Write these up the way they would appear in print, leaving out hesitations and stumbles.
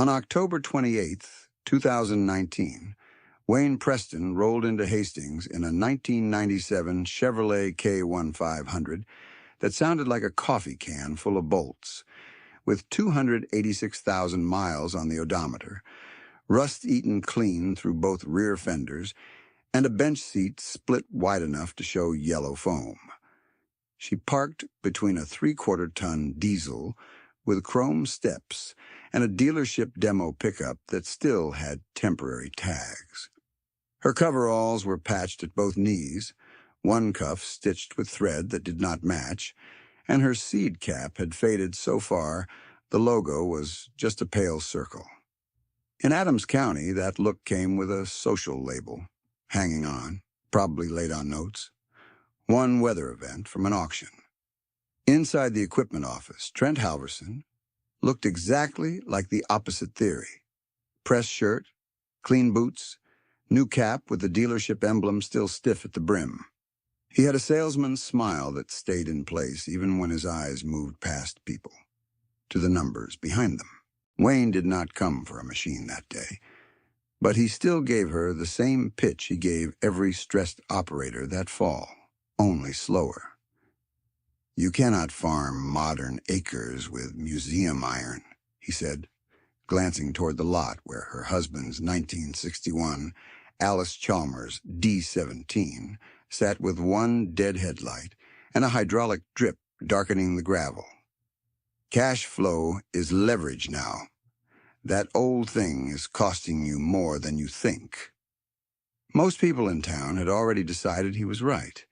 On October 28, 2019, Wayne Preston rolled into Hastings in a 1997 Chevrolet K1500 that sounded like a coffee can full of bolts, with 286,000 miles on the odometer, rust-eaten clean through both rear fenders, and a bench seat split wide enough to show yellow foam. She parked between a 3/4-ton diesel with chrome steps and a dealership demo pickup that still had temporary tags. Her coveralls were patched at both knees, one cuff stitched with thread that did not match, and her seed cap had faded so far the logo was just a pale circle. In Adams County, that look came with a social label, hanging on, probably laid on notes. One weather event from an auction. Inside the equipment office, Trent Halverson looked exactly like the opposite theory. Pressed shirt, clean boots, new cap with the dealership emblem still stiff at the brim. He had a salesman's smile that stayed in place even when his eyes moved past people, to the numbers behind them. Wayne did not come for a machine that day, but he still gave her the same pitch he gave every stressed operator that fall, only slower. "You cannot farm modern acres with museum iron," he said, glancing toward the lot where her husband's 1961 Alice Chalmers D17 sat with one dead headlight and a hydraulic drip darkening the gravel. "Cash flow is leverage now. That old thing is costing you more than you think." Most people in town had already decided he was right.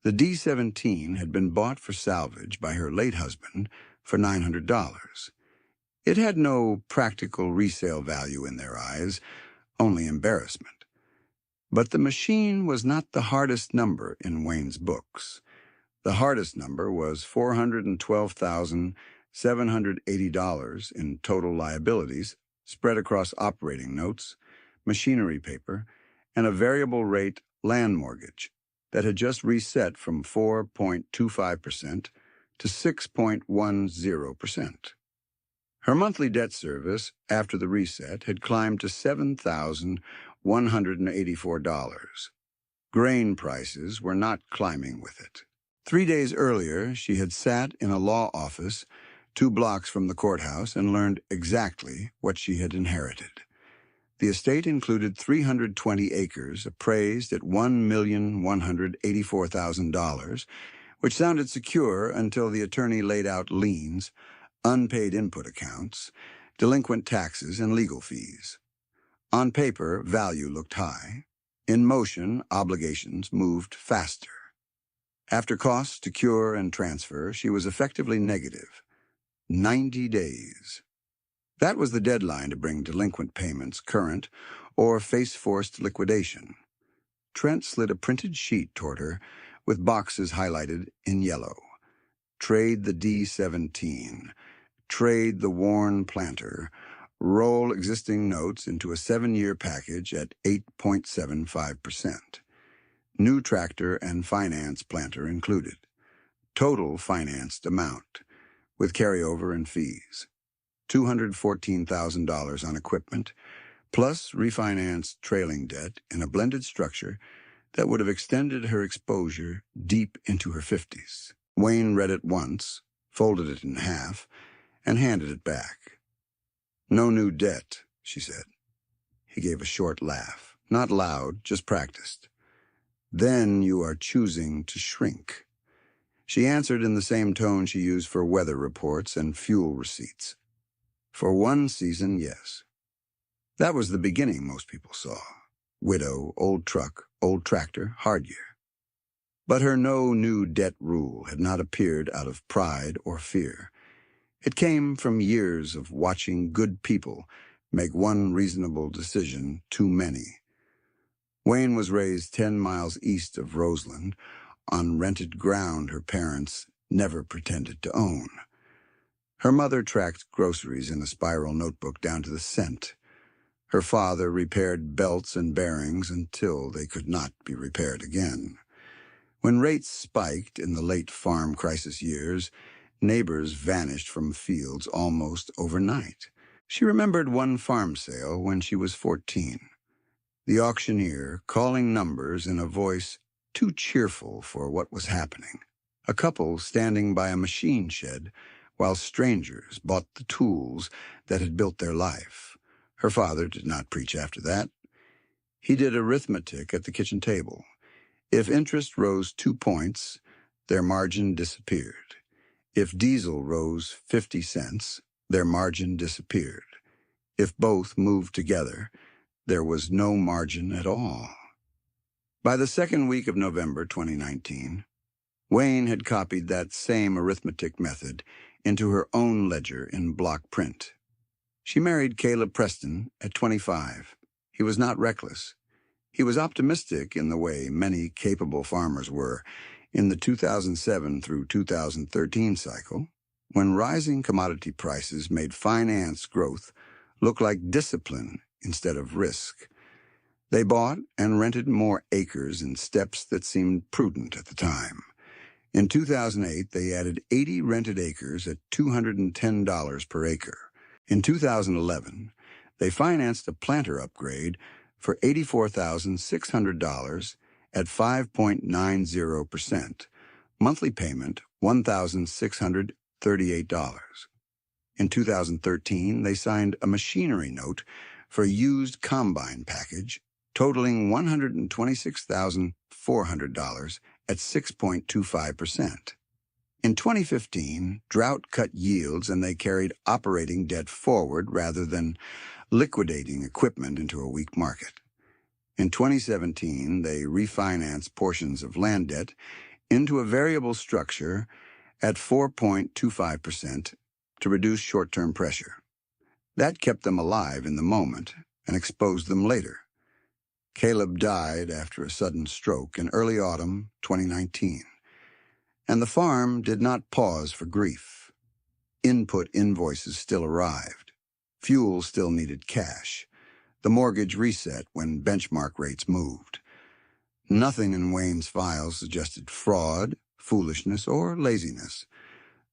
The D17 had been bought for salvage by her late husband for $900. It had no practical resale value in their eyes, only embarrassment. But the machine was not the hardest number in Wayne's books. The hardest number was $412,780 in total liabilities, spread across operating notes, machinery paper, and a variable rate land mortgage that had just reset from 4.25% to 6.10%. Her monthly debt service, after the reset, had climbed to $7,184. Grain prices were not climbing with it. 3 days earlier, she had sat in a law office 2 blocks from the courthouse and learned exactly what she had inherited. The estate included 320 acres appraised at $1,184,000, which sounded secure until the attorney laid out liens, unpaid input accounts, delinquent taxes, and legal fees. On paper, value looked high. In motion, obligations moved faster. After costs to cure and transfer, she was effectively negative. 90 days. That was the deadline to bring delinquent payments current or face forced liquidation. Trent slid a printed sheet toward her with boxes highlighted in yellow. Trade the D17. Trade the worn planter. Roll existing notes into a 7-year package at 8.75%. New tractor and finance planter included. Total financed amount, with carryover and fees. $214,000 on equipment, plus refinanced trailing debt in a blended structure that would have extended her exposure deep into her 50s. Wayne read it once, folded it in half, and handed it back. "No new debt," she said. He gave a short laugh, not loud, just practiced. "Then you are choosing to shrink." She answered in the same tone she used for weather reports and fuel receipts. "For one season, yes." That was the beginning most people saw. Widow, old truck, old tractor, hard year. But her no new debt rule had not appeared out of pride or fear. It came from years of watching good people make one reasonable decision too many. Wayne was raised 10 miles east of Roseland, on rented ground her parents never pretended to own. Her mother tracked groceries in a spiral notebook down to the cent. Her father repaired belts and bearings until they could not be repaired again. When rates spiked in the late farm crisis years, neighbors vanished from fields almost overnight. She remembered one farm sale when she was 14. The auctioneer calling numbers in a voice too cheerful for what was happening. A couple standing by a machine shed while strangers bought the tools that had built their life. Her father did not preach after that. He did arithmetic at the kitchen table. If interest rose 2 points, their margin disappeared. If diesel rose 50 cents, their margin disappeared. If both moved together, there was no margin at all. By the second week of November 2019, Wayne had copied that same arithmetic method into her own ledger in block print. She married Caleb Preston at 25. He was not reckless. He was optimistic in the way many capable farmers were in the 2007 through 2013 cycle, when rising commodity prices made finance growth look like discipline instead of risk. They bought and rented more acres in steps that seemed prudent at the time. In 2008, they added 80 rented acres at $210 per acre. In 2011, they financed a planter upgrade for $84,600 at 5.90%. Monthly payment, $1,638. In 2013, they signed a machinery note for a used combine package totaling $126,400 at 6.25%. In 2015, drought cut yields and they carried operating debt forward rather than liquidating equipment into a weak market. In 2017, they refinanced portions of land debt into a variable structure at 4.25% to reduce short-term pressure. That kept them alive in the moment and exposed them later. Caleb died after a sudden stroke in early autumn 2019, and the farm did not pause for grief. Input invoices still arrived. Fuel still needed cash. The mortgage reset when benchmark rates moved. Nothing in Wayne's files suggested fraud, foolishness, or laziness.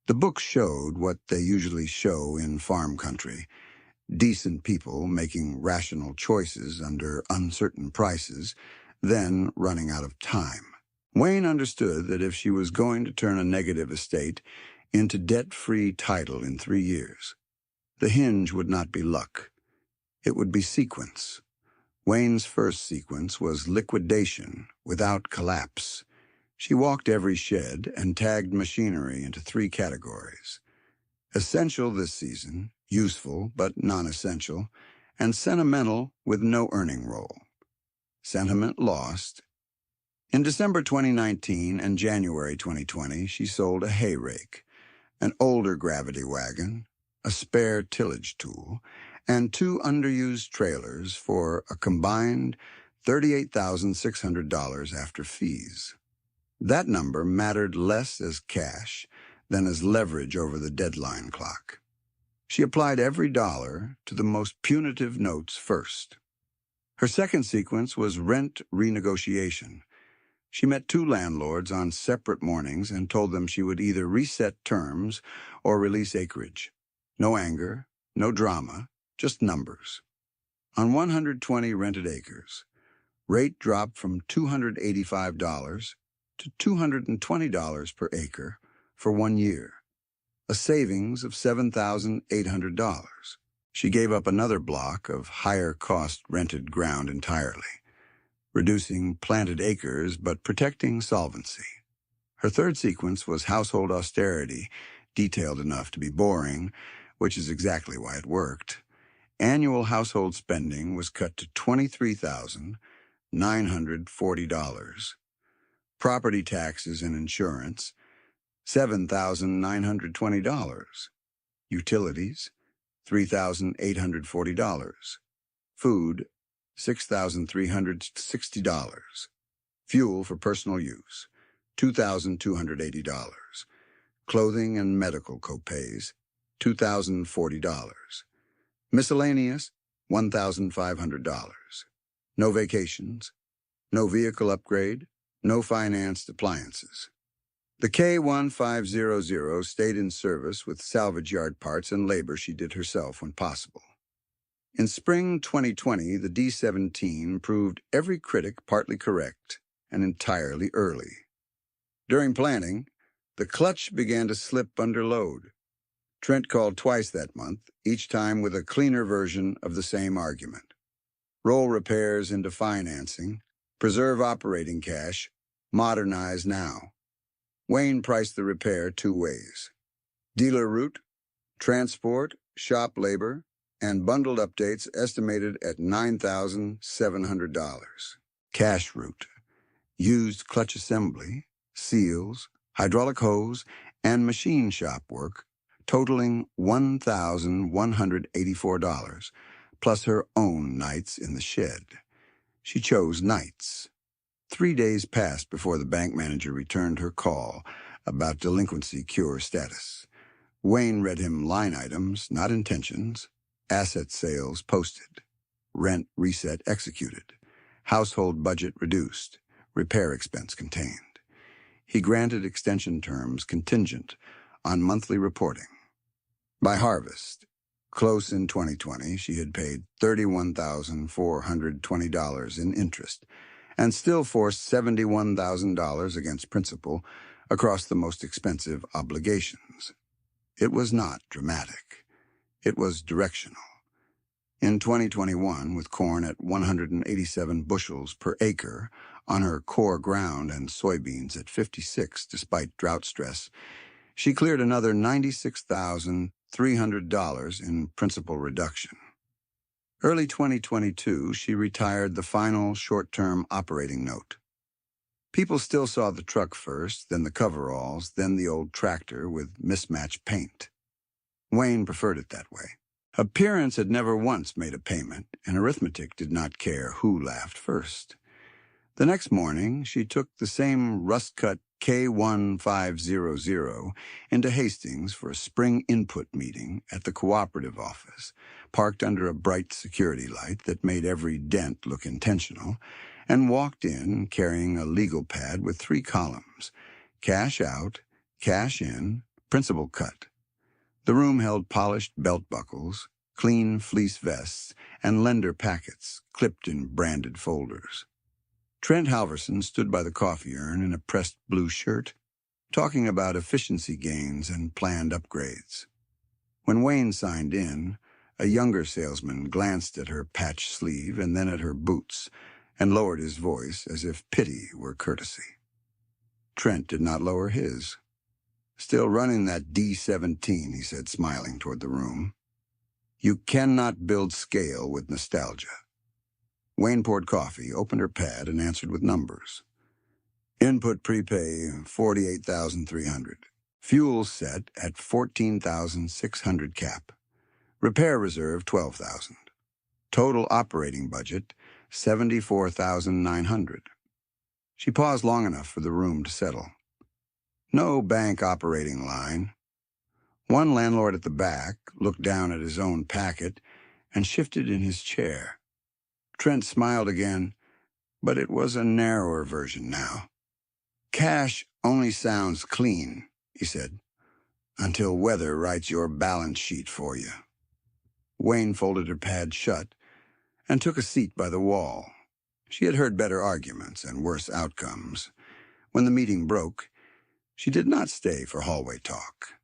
The books showed what they usually show in farm country: decent people making rational choices under uncertain prices, then running out of time. Wayne understood that if she was going to turn a negative estate into debt-free title in 3 years, the hinge would not be luck. It would be sequence. Wayne's first sequence was liquidation without collapse. She walked every shed and tagged machinery into 3 categories: essential this season, useful but non-essential, and sentimental with no earning role. Sentiment lost. In December 2019 and January 2020, she sold a hay rake, an older gravity wagon, a spare tillage tool, and 2 underused trailers for a combined $38,600 after fees. That number mattered less as cash than as leverage over the deadline clock. She applied every dollar to the most punitive notes first. Her second sequence was rent renegotiation. She met 2 landlords on separate mornings and told them she would either reset terms or release acreage. No anger, no drama, just numbers. On 120 rented acres, rate dropped from $285 to $220 per acre for 1 year, a savings of $7,800. She gave up another block of higher-cost rented ground entirely, reducing planted acres but protecting solvency. Her third sequence was household austerity, detailed enough to be boring, which is exactly why it worked. Annual household spending was cut to $23,940. Property taxes and insurance, $7,920. Utilities, $3,840. Food, $6,360. Fuel for personal use, $2,280. Clothing and medical copays, $2,040. Miscellaneous, $1,500. No vacations, no vehicle upgrade, no financed appliances. The K1500 stayed in service with salvage yard parts and labor she did herself when possible. In spring 2020, the D17 proved every critic partly correct and entirely early. During planning, the clutch began to slip under load. Trent called twice that month, each time with a cleaner version of the same argument. Roll repairs into financing, preserve operating cash, modernize now. Wayne priced the repair two ways: dealer route, transport, shop labor, and bundled updates estimated at $9,700. Cash route: used clutch assembly, seals, hydraulic hose, and machine shop work, totaling $1,184, plus her own nights in the shed. She chose nights. 3 days passed before the bank manager returned her call about delinquency cure status. Wayne read him line items, not intentions. Asset sales posted. Rent reset executed. Household budget reduced. Repair expense contained. He granted extension terms contingent on monthly reporting. By harvest, close in 2020, she had paid $31,420 in interest and still forced $71,000 against principal across the most expensive obligations. It was not dramatic. It was directional. In 2021, with corn at 187 bushels per acre on her core ground and soybeans at 56 despite drought stress, she cleared another $96,300 in principal reduction. Early 2022, she retired the final short-term operating note. People still saw the truck first, then the coveralls, then the old tractor with mismatched paint. Wayne preferred it that way. Appearance had never once made a payment, and arithmetic did not care who laughed first. The next morning, she took the same rust-cut K1500 into Hastings for a spring input meeting at the cooperative office, parked under a bright security light that made every dent look intentional, and walked in carrying a legal pad with 3 columns: cash out, cash in, principal cut. The room held polished belt buckles, clean fleece vests, and lender packets clipped in branded folders. Trent Halverson stood by the coffee urn in a pressed blue shirt, talking about efficiency gains and planned upgrades. When Wayne signed in, a younger salesman glanced at her patched sleeve and then at her boots and lowered his voice as if pity were courtesy. Trent did not lower his. "Still running that D17, he said, smiling toward the room. "You cannot build scale with nostalgia." Wayne poured coffee, opened her pad, and answered with numbers. Input prepay, $48,300. Fuel set at $14,600 cap. Repair reserve, $12,000. Total operating budget, $74,900. She paused long enough for the room to settle. No bank operating line. One landlord at the back looked down at his own packet and shifted in his chair. Trent smiled again, but it was a narrower version now. "Cash only sounds clean," he said, "until weather writes your balance sheet for you." Wayne folded her pad shut and took a seat by the wall. She had heard better arguments and worse outcomes. When the meeting broke, she did not stay for hallway talk.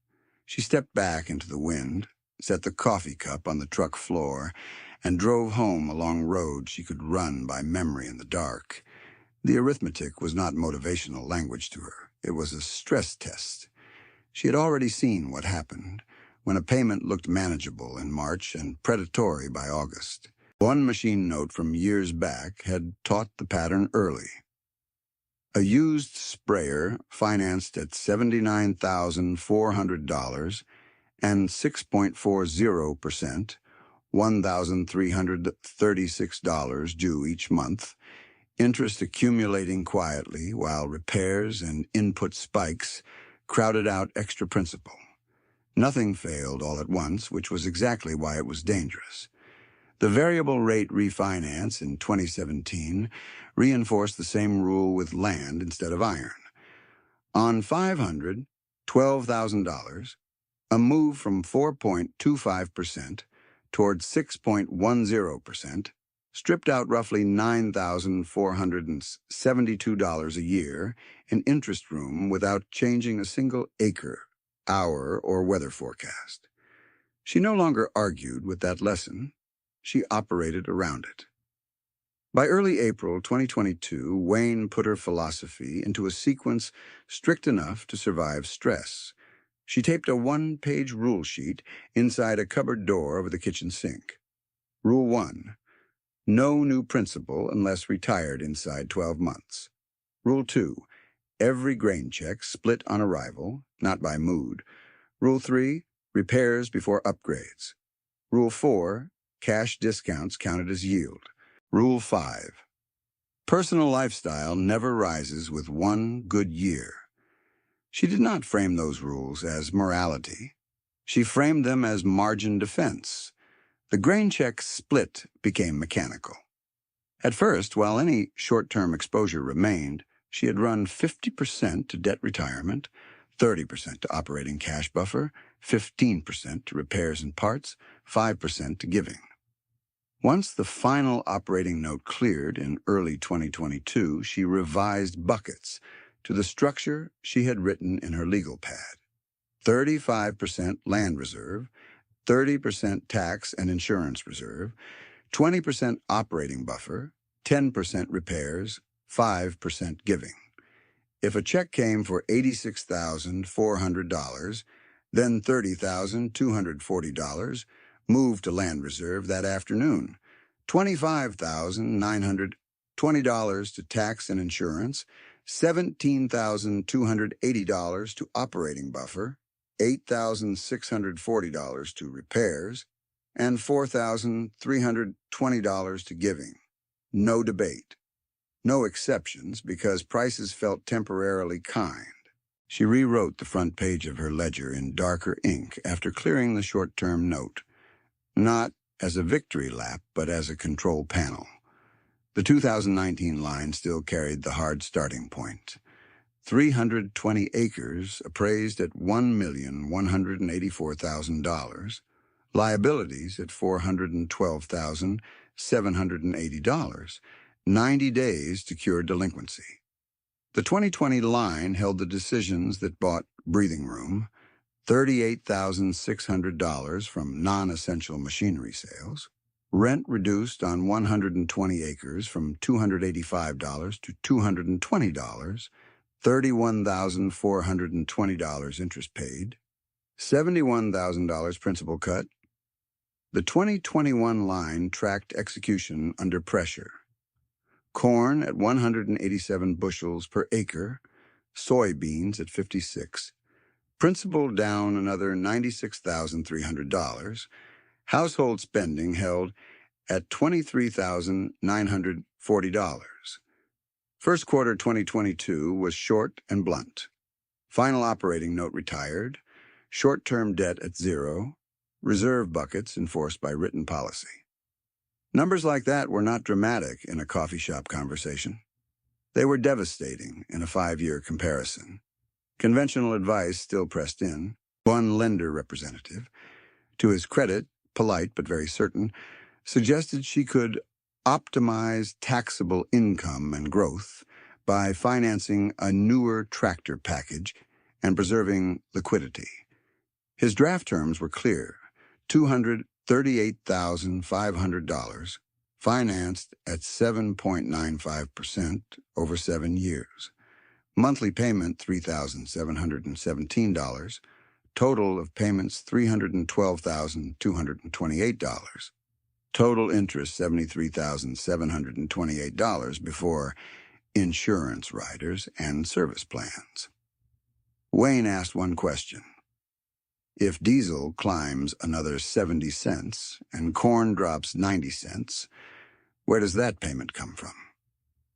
She stepped back into the wind, set the coffee cup on the truck floor, and drove home along roads she could run by memory in the dark. The arithmetic was not motivational language to her. It was a stress test. She had already seen what happened when a payment looked manageable in March and predatory by August. One machine note from years back had taught the pattern early. A used sprayer financed at $79,400 and 6.40%, $1,336 due each month, interest accumulating quietly while repairs and input spikes crowded out extra principal. Nothing failed all at once, which was exactly why it was dangerous. The variable rate refinance in 2017 reinforced the same rule with land instead of iron. On 500, $12,000, a move from 4.25% toward 6.10%, stripped out roughly $9,472 a year in interest room without changing a single acre, hour, or weather forecast. She no longer argued with that lesson. She operated around it. By early April 2022, Wayne put her philosophy into a sequence strict enough to survive stress. She taped a one-page rule sheet inside a cupboard door over the kitchen sink. Rule 1. No new principal unless retired inside 12 months. Rule 2. Every grain check split on arrival, not by mood. Rule 3. Repairs before upgrades. Rule 4. Cash discounts counted as yield. Rule 5. Personal lifestyle never rises with one good year. She did not frame those rules as morality. She framed them as margin defense. The grain check split became mechanical. At first, while any short-term exposure remained, she had run 50% to debt retirement, 30% to operating cash buffer, 15% to repairs and parts, 5% to giving. Once the final operating note cleared in early 2022, she revised buckets to the structure she had written in her legal pad. 35% land reserve, 30% tax and insurance reserve, 20% operating buffer, 10% repairs, 5% giving. If a check came for $86,400, then $30,240 moved to land reserve that afternoon, $25,920 to tax and insurance, $17,280 to operating buffer, $8,640 to repairs, and $4,320 to giving. No debate. No exceptions because prices felt temporarily kind. She rewrote the front page of her ledger in darker ink after clearing the short-term note, not as a victory lap, but as a control panel. The 2019 line still carried the hard starting point. 320 acres appraised at $1,184,000, liabilities at $412,780, 90 days to cure delinquency. The 2020 line held the decisions that bought breathing room, $38,600 from non-essential machinery sales, rent reduced on 120 acres from $285 to $220, $31,420 interest paid, $71,000 principal cut. The 2021 line tracked execution under pressure. Corn at 187 bushels per acre, soybeans at 56, principal down another $96,300, household spending held at $23,940. First quarter 2022 was short and blunt. Final operating note retired, short-term debt at zero, reserve buckets enforced by written policy. Numbers like that were not dramatic in a coffee shop conversation. They were devastating in a 5-year comparison. Conventional advice still pressed in. One lender representative, to his credit, polite but very certain, suggested she could optimize taxable income and growth by financing a newer tractor package and preserving liquidity. His draft terms were clear: $238,500, financed at 7.95% over 7 years. Monthly payment $3,717, total of payments $312,228. Total interest $73,728 before insurance riders and service plans. Wayne asked one question. If diesel climbs another 70 cents and corn drops 90 cents, where does that payment come from?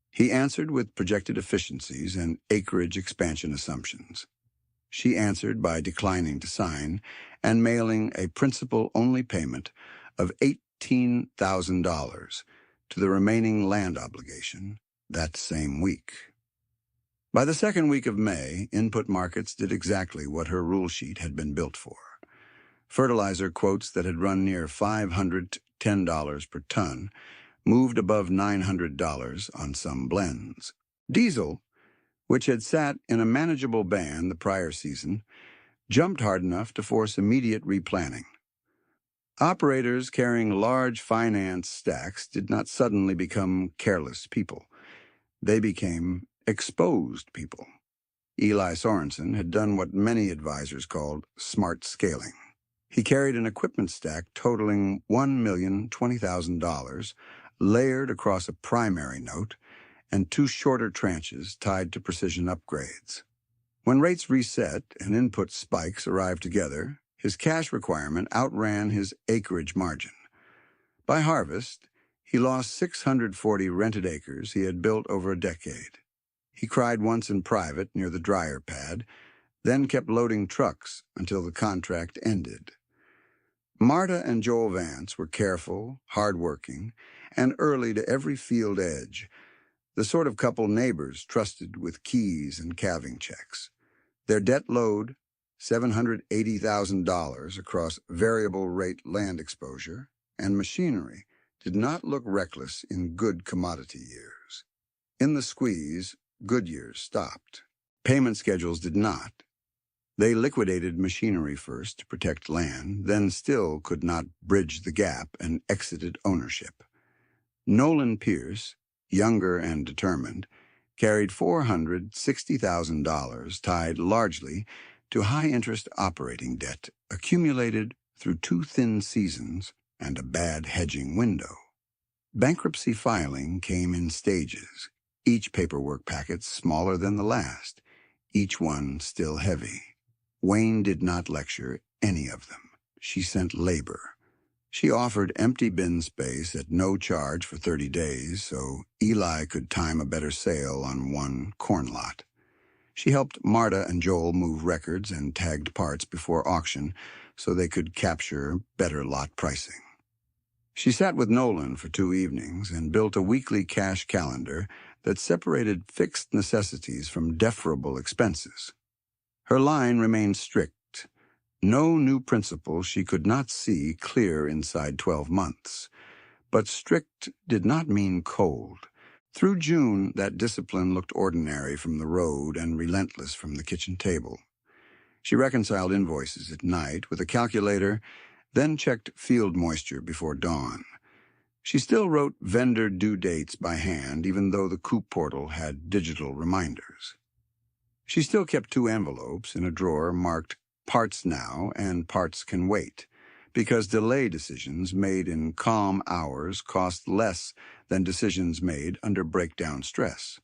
He answered with projected efficiencies and acreage expansion assumptions. She answered by declining to sign and mailing a principal-only payment of $18,000 to the remaining land obligation that same week. By the second week of May, input markets did exactly what her rule sheet had been built for. Fertilizer quotes that had run near $500 to $10 per ton moved above $900 on some blends. Diesel, which had sat in a manageable band the prior season, jumped hard enough to force immediate replanning. Operators carrying large finance stacks did not suddenly become careless people. They became exposed people. Eli Sorensen had done what many advisors called smart scaling. He carried an equipment stack totaling $1,020,000, layered across a primary note, and two shorter tranches tied to precision upgrades. When rates reset and input spikes arrived together, his cash requirement outran his acreage margin. By harvest, he lost 640 rented acres he had built over a decade. He cried once in private near the dryer pad, then kept loading trucks until the contract ended. Marta and Joel Vance were careful, hard-working, and early to every field edge, the sort of couple neighbors trusted with keys and calving checks. Their debt load, $780,000 across variable-rate land exposure, and machinery did not look reckless in good commodity years. In the squeeze, good years stopped. Payment schedules did not. They liquidated machinery first to protect land, then still could not bridge the gap and exited ownership. Nolan Pierce, younger and determined, carried $460,000 tied largely to high-interest operating debt accumulated through 2 thin seasons and a bad hedging window. Bankruptcy filing came in stages, each paperwork packet smaller than the last, each one still heavy. Wayne did not lecture any of them. She sent labor. She offered empty bin space at no charge for 30 days so Eli could time a better sale on one corn lot. She helped Marta and Joel move records and tagged parts before auction so they could capture better lot pricing. She sat with Nolan for 2 evenings and built a weekly cash calendar that separated fixed necessities from deferrable expenses. Her line remained strict. No new principle she could not see clear inside 12 months. But strict did not mean cold. Through June, that discipline looked ordinary from the road and relentless from the kitchen table. She reconciled invoices at night with a calculator, then checked field moisture before dawn. She still wrote vendor due dates by hand, even though the Coop portal had digital reminders. She still kept 2 envelopes in a drawer marked Parts Now and Parts Can Wait, because delay decisions made in calm hours cost less than decisions made under breakdown stress.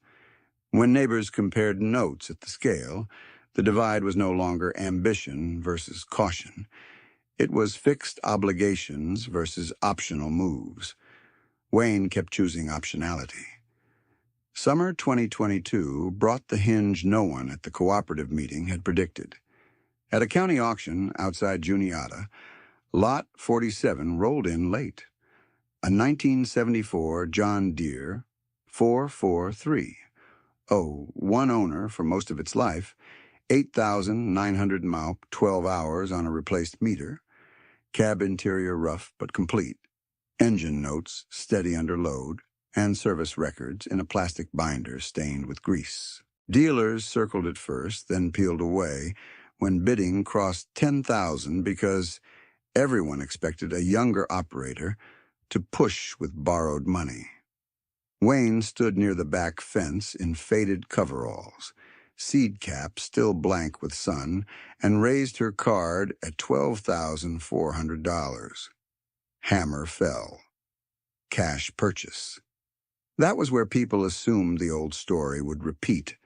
When neighbors compared notes at the scale, the divide was no longer ambition versus caution. It was fixed obligations versus optional moves. Wayne kept choosing optionality. Summer 2022 brought the hinge no one at the cooperative meeting had predicted. At a county auction outside Junkyard, Lot 47 rolled in late. A 1974 John Deere 443. One owner for most of its life, 8,900 mile, 12 hours on a replaced meter, cab interior rough but complete, engine notes steady under load, and service records in a plastic binder stained with grease. Dealers circled it first, then peeled away when bidding crossed 10,000 because everyone expected a younger operator to push with borrowed money. Wayne stood near the back fence in faded coveralls, seed cap still blank with sun, and raised her card at $12,400. Hammer fell. Cash purchase. That was where people assumed the old story would repeat.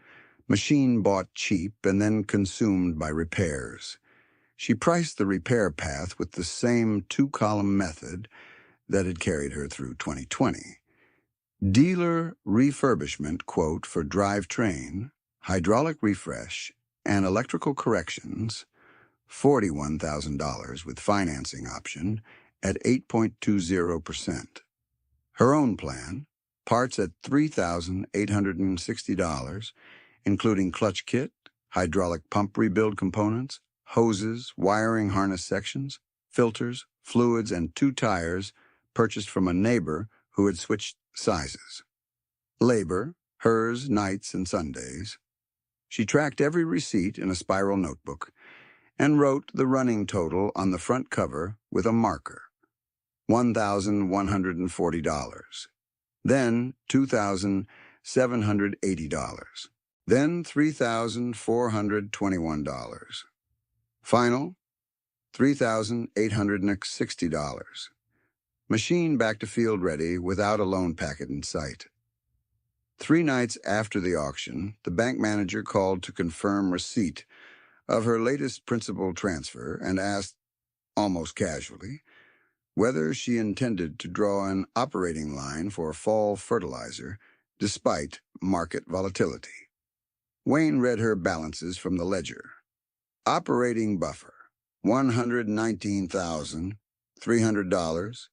Machine bought cheap and then consumed by repairs. She priced the repair path with the same 2-column method that had carried her through 2020. Dealer refurbishment quote for drivetrain, hydraulic refresh, and electrical corrections, $41,000 with financing option at 8.20%. Her own plan, parts at $3,860, including clutch kit, hydraulic pump rebuild components, hoses, wiring harness sections, filters, fluids, and 2 tires purchased from a neighbor who had switched sizes. Labor, hers nights and Sundays. She tracked every receipt in a spiral notebook and wrote the running total on the front cover with a marker. $1,140. Then $2,780. Then $3,421. Final, $3,860. Machine back to field ready without a loan packet in sight. 3 nights after the auction, the bank manager called to confirm receipt of her latest principal transfer and asked, almost casually, whether she intended to draw an operating line for fall fertilizer despite market volatility. Wayne read her balances from the ledger. Operating buffer, $119,300.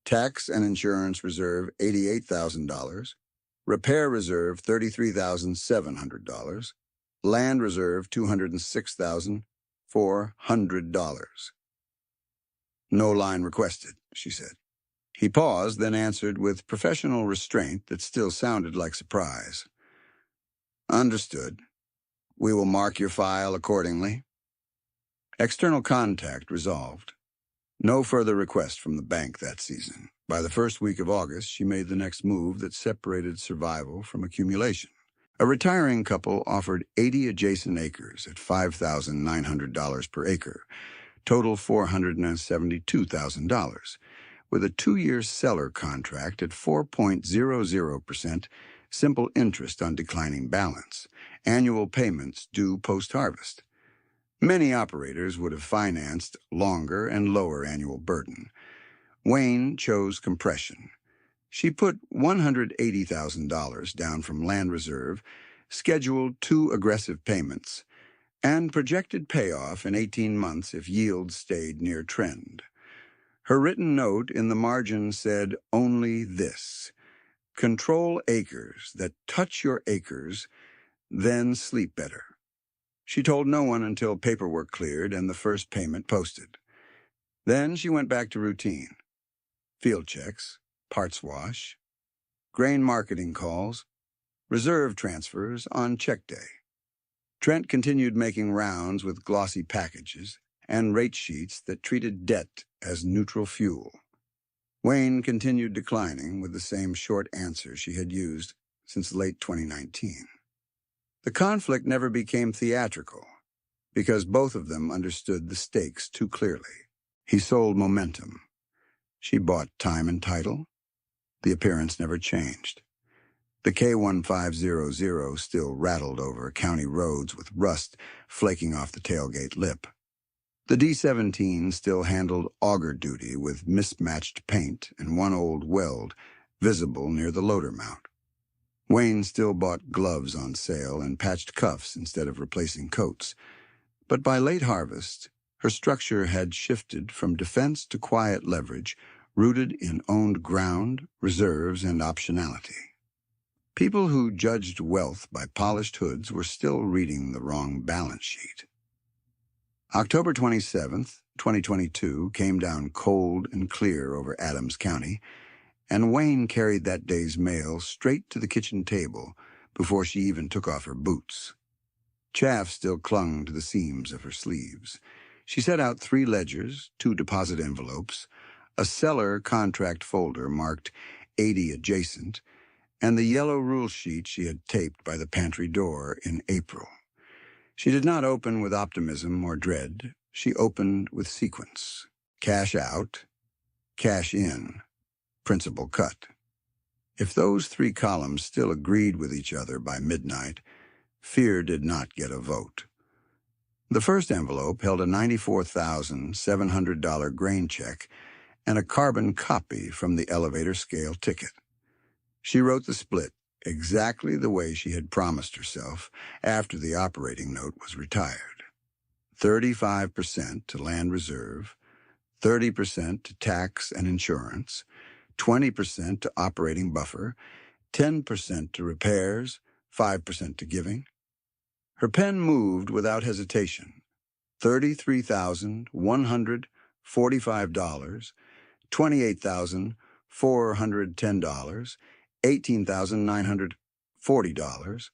Tax and insurance reserve, $88,000. Repair reserve, $33,700. Land reserve, $206,400. No line requested, she said. He paused, then answered with professional restraint that still sounded like surprise. Understood. We will mark your file accordingly. External contact resolved. No further request from the bank that season. By the first week of August, she made the next move that separated survival from accumulation. A retiring couple offered 80 adjacent acres at $5,900 per acre, total $472,000, with a 2-year seller contract at 4.00%, simple interest on declining balance, annual payments due post-harvest. Many operators would have financed longer and lower annual burden. Wayne chose compression. She put $180,000 down from land reserve, scheduled 2 aggressive payments, and projected payoff in 18 months if yields stayed near trend. Her written note in the margin said only this: control acres that touch your acres, then sleep better. She told no one until paperwork cleared and the first payment posted. Then she went back to routine. Field checks, parts wash, grain marketing calls, reserve transfers on check day. Trent continued making rounds with glossy packages and rate sheets that treated debt as neutral fuel. Wayne continued declining with the same short answer she had used since late 2019. The conflict never became theatrical because both of them understood the stakes too clearly. He sold momentum. She bought time and title. The appearance never changed. The K1500 still rattled over county roads with rust flaking off the tailgate lip. The D-17 still handled auger duty with mismatched paint and one old weld visible near the loader mount. Wayne still bought gloves on sale and patched cuffs instead of replacing coats. But by late harvest, her structure had shifted from defense to quiet leverage, rooted in owned ground, reserves, and optionality. People who judged wealth by polished hoods were still reading the wrong balance sheet. October 27th, 2022 came down cold and clear over Adams County, and Wayne carried that day's mail straight to the kitchen table before she even took off her boots. Chaff still clung to the seams of her sleeves. She set out 3 ledgers, 2 deposit envelopes, a seller contract folder marked 80 adjacent, and the yellow rule sheet she had taped by the pantry door in April. She did not open with optimism or dread. She opened with sequence. Cash out, cash in, principal cut. If those 3 columns still agreed with each other by midnight, fear did not get a vote. The first envelope held a $94,700 grain check and a carbon copy from the elevator scale ticket. She wrote the split exactly the way she had promised herself after the operating note was retired. 35% to land reserve, 30% to tax and insurance, 20% to operating buffer, 10% to repairs, 5% to giving. Her pen moved without hesitation. $33,100 $45, $28,410, $18,940,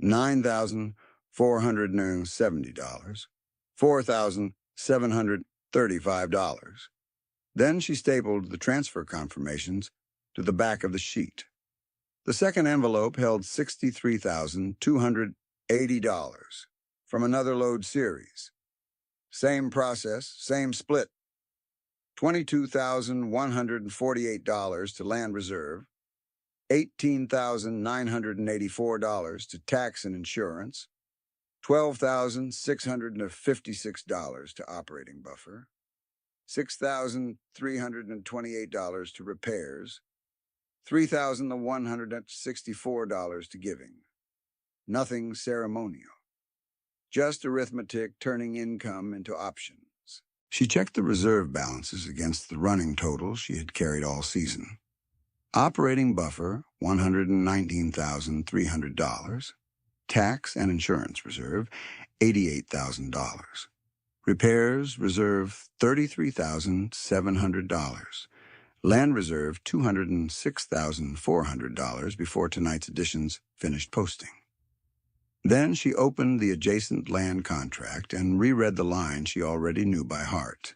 $9,470, $4,735. Then she stapled the transfer confirmations to the back of the sheet. The second envelope held $63,280 from another load series. Same process, same split. $22,148 to land reserve, $18,984 to tax and insurance, $12,656 to operating buffer, $6,328 to repairs, $3,164 to giving. Nothing ceremonial. Just arithmetic turning income into options. She checked the reserve balances against the running totals she had carried all season. Operating buffer, $119,300. Tax and insurance reserve, $88,000. Repairs reserve, $33,700. Land reserve, $206,400 before tonight's editions finished posting. Then she opened the adjacent land contract and reread the line she already knew by heart.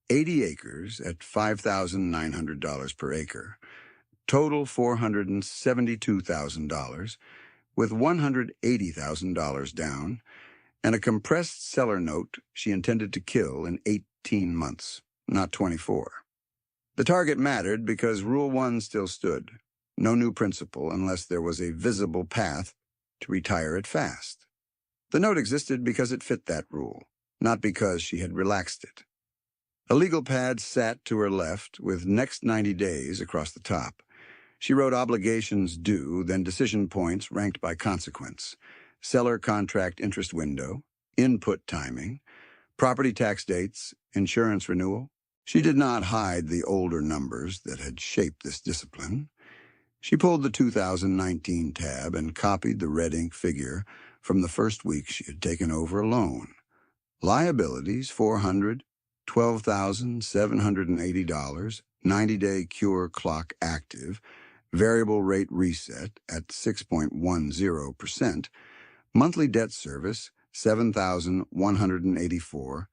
80 acres at $5,900 per acre. Total $472,000, with $180,000 down, and a compressed seller note she intended to kill in 18 months, not 24. The target mattered because Rule 1 still stood. No new principal unless there was a visible path to retire it fast. The note existed because it fit that rule, not because she had relaxed it. A legal pad sat to her left with next 90 days across the top. She wrote obligations due, then decision points ranked by consequence, seller contract interest window, input timing, property tax dates, insurance renewal. She did not hide the older numbers that had shaped this discipline. She pulled the 2019 tab and copied the red ink figure from the first week she had taken over a loan. Liabilities, $400, $12,780, 90-day cure clock active, variable rate reset at 6.10%, monthly debt service, $7,184.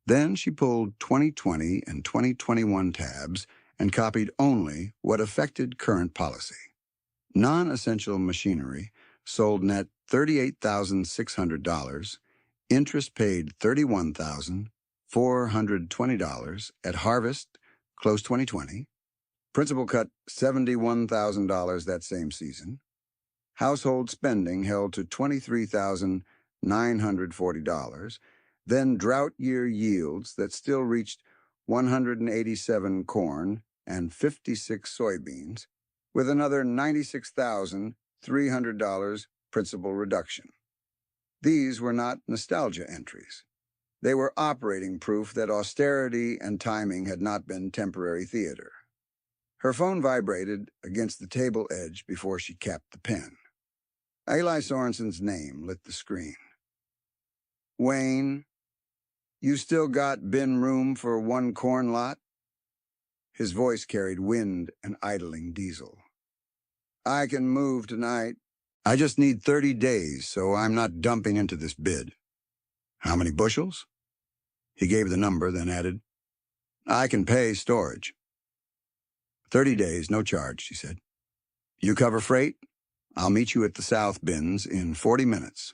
Then she pulled 2020 and 2021 tabs and copied only what affected current policy. Non-essential machinery sold net $38,600, interest paid $31,420 at harvest, close 2020, principal cut $71,000 that same season, household spending held to $23,940, then drought year yields that still reached 187 corn and 56 soybeans, with another $96,300 principal reduction. These were not nostalgia entries. They were operating proof that austerity and timing had not been temporary theater. Her phone vibrated against the table edge before she capped the pen. Eli Sorensen's name lit the screen. "Wayne, you still got bin room for one corn lot?" His voice carried wind and idling diesel. "I can move tonight. I just need 30 days, so I'm not dumping into this bid." "How many bushels?" He gave the number, then added, "I can pay storage." 30 days, no charge, she said. "You cover freight? I'll meet you at the south bins in 40 minutes.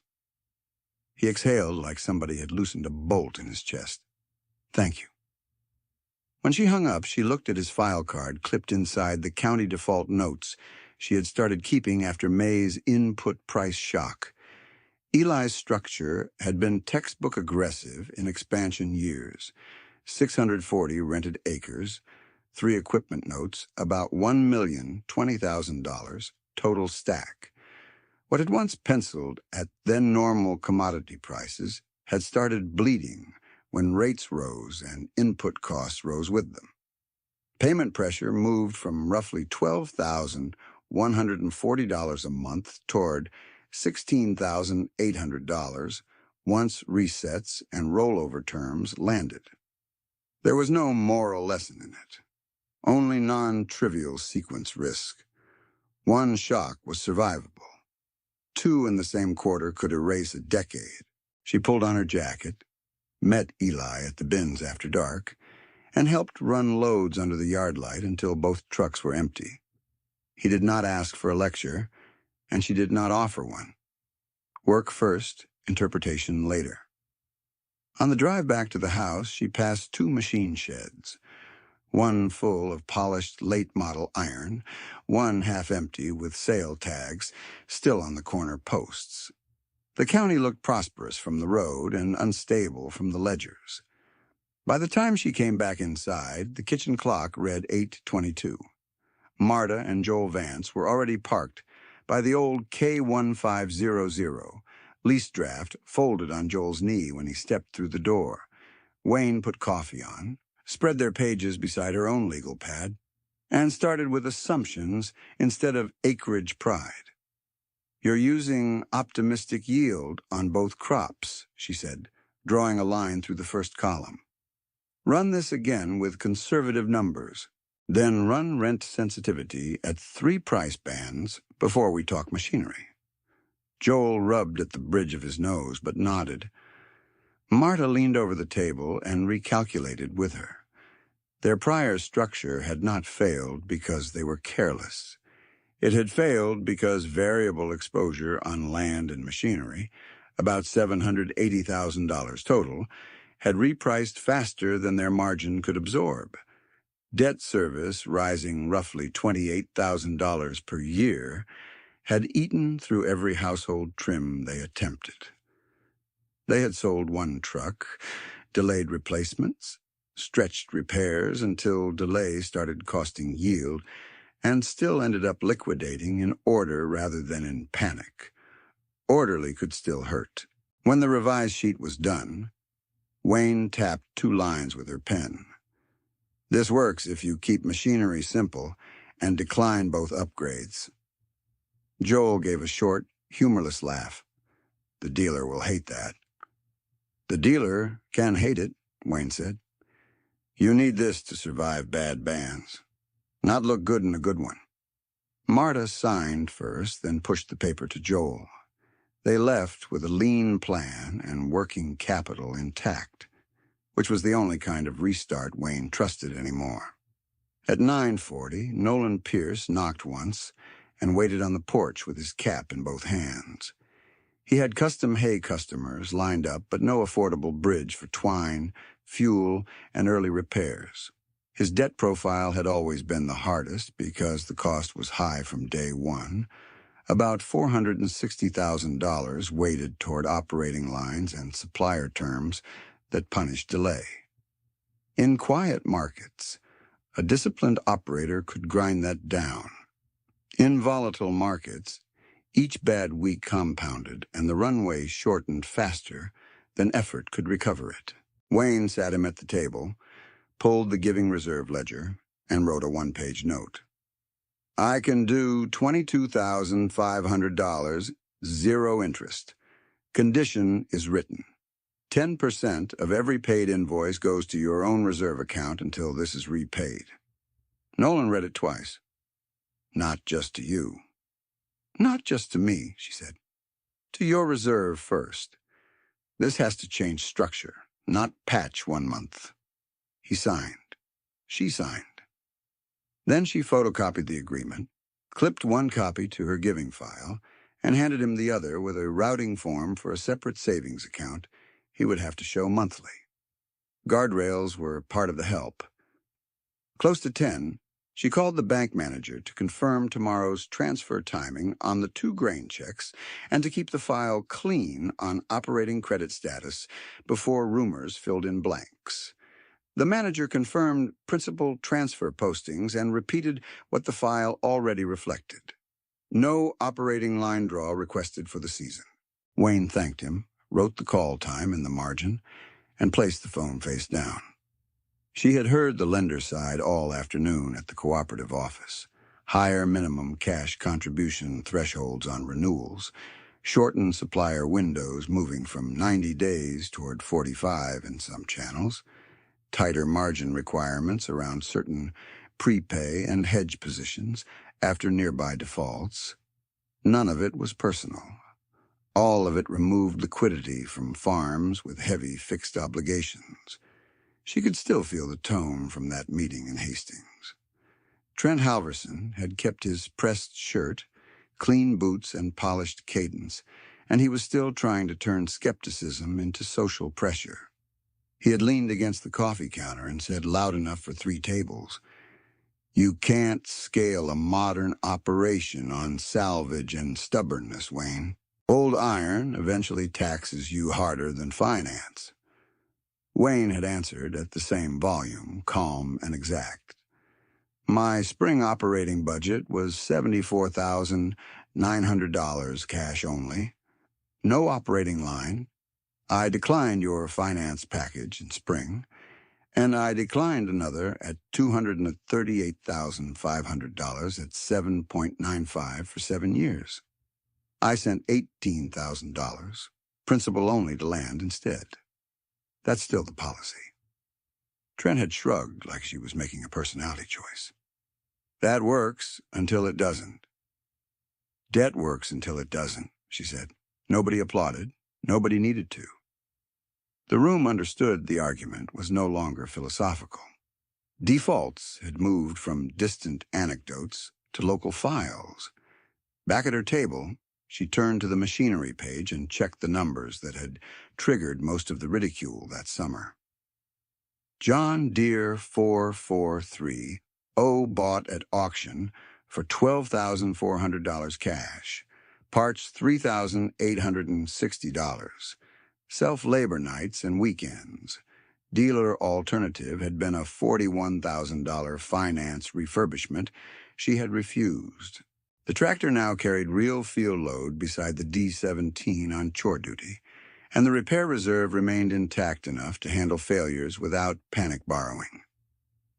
He exhaled like somebody had loosened a bolt in his chest. "Thank you." When she hung up, she looked at his file card clipped inside the county default notes she had started keeping after May's input price shock. Eli's structure had been textbook aggressive in expansion years. 640 rented acres, 3 equipment notes, about $1,020,000 total stack. What had once penciled at then normal commodity prices had started bleeding when rates rose and input costs rose with them. Payment pressure moved from roughly $12,140 a month toward $16,800 once resets and rollover terms landed. There was no moral lesson in it, only non-trivial sequence risk. One shock was survivable. Two in the same quarter could erase a decade. She pulled on her jacket, met Eli at the bins after dark, and helped run loads under the yard light until both trucks were empty. He did not ask for a lecture, and she did not offer one. Work first, interpretation later. On the drive back to the house, she passed two machine sheds, one full of polished late-model iron, one half empty with sale tags still on the corner posts. The county looked prosperous from the road and unstable from the ledgers. By the time she came back inside, the kitchen clock read 8:22. Marta and Joel Vance were already parked by the old K1500, lease draft folded on Joel's knee when he stepped through the door. Wayne put coffee on, spread their pages beside her own legal pad, and started with assumptions instead of acreage pride. "You're using optimistic yield on both crops," she said, drawing a line through the first column. "Run this again with conservative numbers. Then run rent sensitivity at 3 price bands before we talk machinery." Joel rubbed at the bridge of his nose, but nodded. Marta leaned over the table and recalculated with her. Their prior structure had not failed because they were careless. It had failed because variable exposure on land and machinery, about $780,000 total, had repriced faster than their margin could absorb. Debt service, rising roughly $28,000 per year, had eaten through every household trim they attempted. They had sold one truck, delayed replacements, stretched repairs until delay started costing yield, and still ended up liquidating in order rather than in panic. Orderly could still hurt. When the revised sheet was done, Wayne tapped 2 lines with her pen. "This works if you keep machinery simple and decline both upgrades." Joel gave a short, humorless laugh. "The dealer will hate that." "The dealer can hate it," Wayne said. "You need this to survive bad bands. Not look good in a good one." Marta signed first, then pushed the paper to Joel. They left with a lean plan and working capital intact, which was the only kind of restart Wayne trusted anymore. At 9:40, Nolan Pierce knocked once and waited on the porch with his cap in both hands. He had custom hay customers lined up, but no affordable bridge for twine, fuel, and early repairs. His debt profile had always been the hardest because the cost was high from day one. About $460,000 weighted toward operating lines and supplier terms that punished delay. In quiet markets, a disciplined operator could grind that down. In volatile markets, each bad week compounded and the runway shortened faster than effort could recover it. Wayne sat him at the table, pulled the giving reserve ledger, and wrote a 1-page note. "I can do $22,500, 0 interest. Condition is written. 10% of every paid invoice goes to your own reserve account until this is repaid." Nolan read it twice. "Not just to you." "Not just to me," she said. "To your reserve first. This has to change structure, not patch 1 month." He signed. She signed. Then she photocopied the agreement, clipped one copy to her giving file, and handed him the other with a routing form for a separate savings account he would have to show monthly. Guardrails were part of the help. Close to 10, she called the bank manager to confirm tomorrow's transfer timing on the 2 grain checks and to keep the file clean on operating credit status before rumors filled in blanks. The manager confirmed principal transfer postings and repeated what the file already reflected. No operating line draw requested for the season. Wayne thanked him, wrote the call time in the margin, and placed the phone face down. She had heard the lender side all afternoon at the cooperative office. Higher minimum cash contribution thresholds on renewals, shortened supplier windows moving from 90 days toward 45 in some channels, tighter margin requirements around certain prepay and hedge positions after nearby defaults. None of it was personal. All of it removed liquidity from farms with heavy fixed obligations. She could still feel the tone from that meeting in Hastings. Trent Halverson had kept his pressed shirt, clean boots, and polished cadence, and he was still trying to turn skepticism into social pressure. He had leaned against the coffee counter and said loud enough for 3 tables, "You can't scale a modern operation on salvage and stubbornness, Wayne. Old iron eventually taxes you harder than finance." Wayne had answered at the same volume, calm and exact. "My spring operating budget was $74,900 cash only. No operating line. I declined your finance package in spring, and I declined another at $238,500 at 7.95 for 7 years. I sent $18,000, principal only, to land instead. That's still the policy." Trent had shrugged like she was making a personality choice. "That works until it doesn't." "Debt works until it doesn't," she said. Nobody applauded. Nobody needed to. The room understood the argument was no longer philosophical. Defaults had moved from distant anecdotes to local files. Back at her table, she turned to the machinery page and checked the numbers that had triggered most of the ridicule that summer. John Deere 443, bought at auction for $12,400 cash. Parts $3,860. Self-labor nights and weekends. Dealer alternative had been a $41,000 finance refurbishment she had refused. The tractor now carried real field load beside the D-17 on chore duty, and the repair reserve remained intact enough to handle failures without panic borrowing.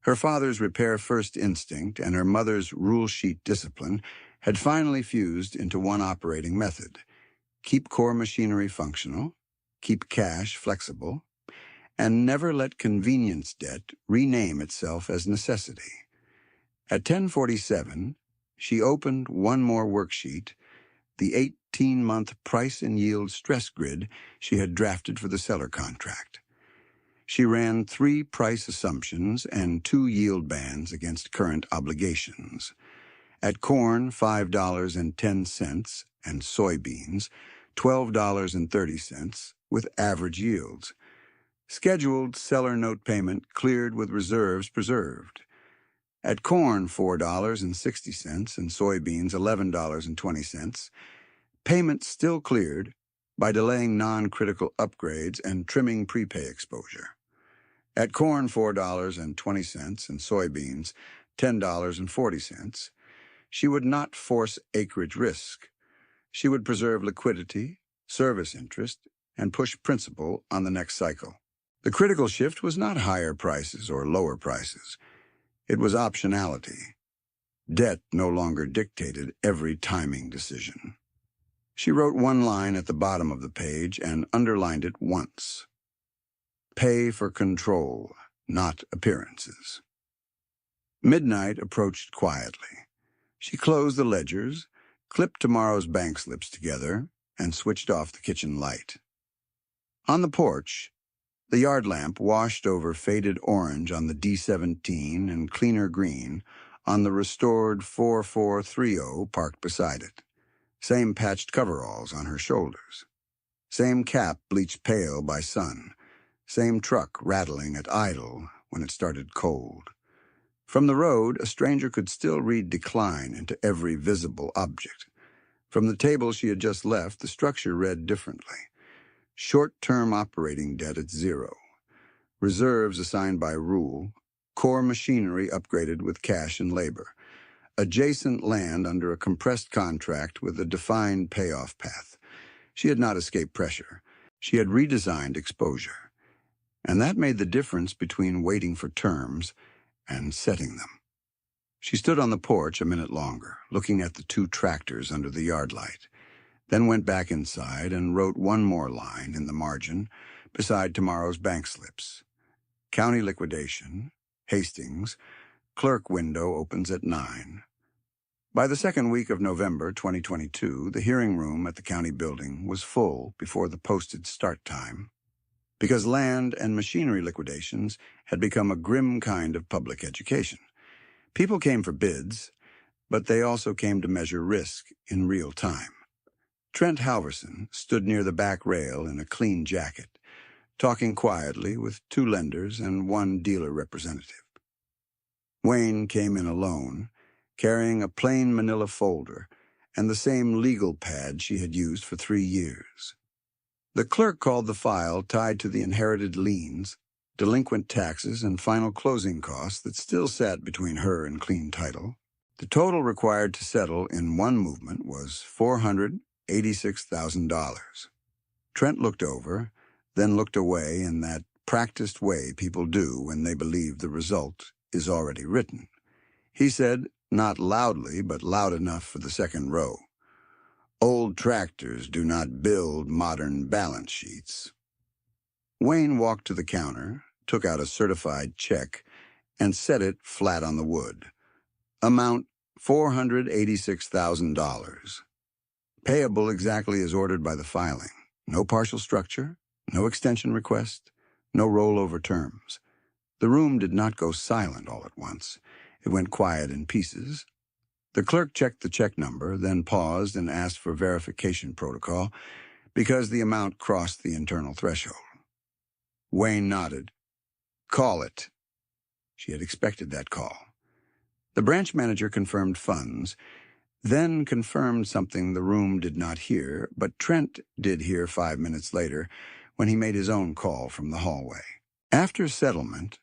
Her father's repair-first instinct and her mother's rule-sheet discipline had finally fused into one operating method: keep core machinery functional, keep cash flexible, and never let convenience debt rename itself as necessity. At 10:47, she opened one more worksheet, the 18-month price and yield stress grid she had drafted for the seller contract. She ran 3 price assumptions and 2 yield bands against current obligations. At corn, $5.10, and soybeans, $12.30, with average yields. Scheduled seller note payment cleared with reserves preserved. At corn, $4.60, and soybeans, $11.20, payment still cleared by delaying non-critical upgrades and trimming prepay exposure. At corn, $4.20, and soybeans, $10.40, she would not force acreage risk. She would preserve liquidity, service interest, and push principal on the next cycle. The critical shift was not higher prices or lower prices. It was optionality. Debt no longer dictated every timing decision. She wrote one line at the bottom of the page and underlined it once. Pay for control, not appearances. Midnight approached quietly. She closed the ledgers, clipped tomorrow's bank slips together, and switched off the kitchen light. On the porch, the yard lamp washed over faded orange on the D-17 and cleaner green on the restored 4430 parked beside it. Same patched coveralls on her shoulders. Same cap bleached pale by sun. Same truck rattling at idle when it started cold. From the road, a stranger could still read decline into every visible object. From the table she had just left, the structure read differently. Short-term operating debt at 0. Reserves assigned by rule. Core machinery upgraded with cash and labor. Adjacent land under a compressed contract with a defined payoff path. She had not escaped pressure. She had redesigned exposure. And that made the difference between waiting for terms and setting them. She stood on the porch a minute longer, looking at the 2 tractors under the yard light, then went back inside and wrote one more line in the margin beside tomorrow's bank slips. County liquidation, Hastings, clerk window opens at 9. By the second week of November 2022, the hearing room at the county building was full before the posted start time, because land and machinery liquidations had become a grim kind of public education. People came for bids, but they also came to measure risk in real time. Trent Halverson stood near the back rail in a clean jacket, talking quietly with 2 lenders and 1 dealer representative. Wayne came in alone, carrying a plain manila folder and the same legal pad she had used for 3 years. The clerk called the file tied to the inherited liens, delinquent taxes, and final closing costs that still sat between her and clean title. The total required to settle in one movement was $486,000. Trent looked over, then looked away in that practiced way people do when they believe the result is already written. He said, not loudly, but loud enough for the second row, "Old tractors do not build modern balance sheets." Wayne walked to the counter, took out a certified check, and set it flat on the wood. Amount $486,000. Payable exactly as ordered by the filing. No partial structure, no extension request, no rollover terms. The room did not go silent all at once. It went quiet in pieces. The clerk checked the check number, then paused and asked for verification protocol because the amount crossed the internal threshold. Wayne nodded. "Call it." She had expected that call. The branch manager confirmed funds, then confirmed something the room did not hear, but Trent did hear 5 minutes later when he made his own call from the hallway. After settlement,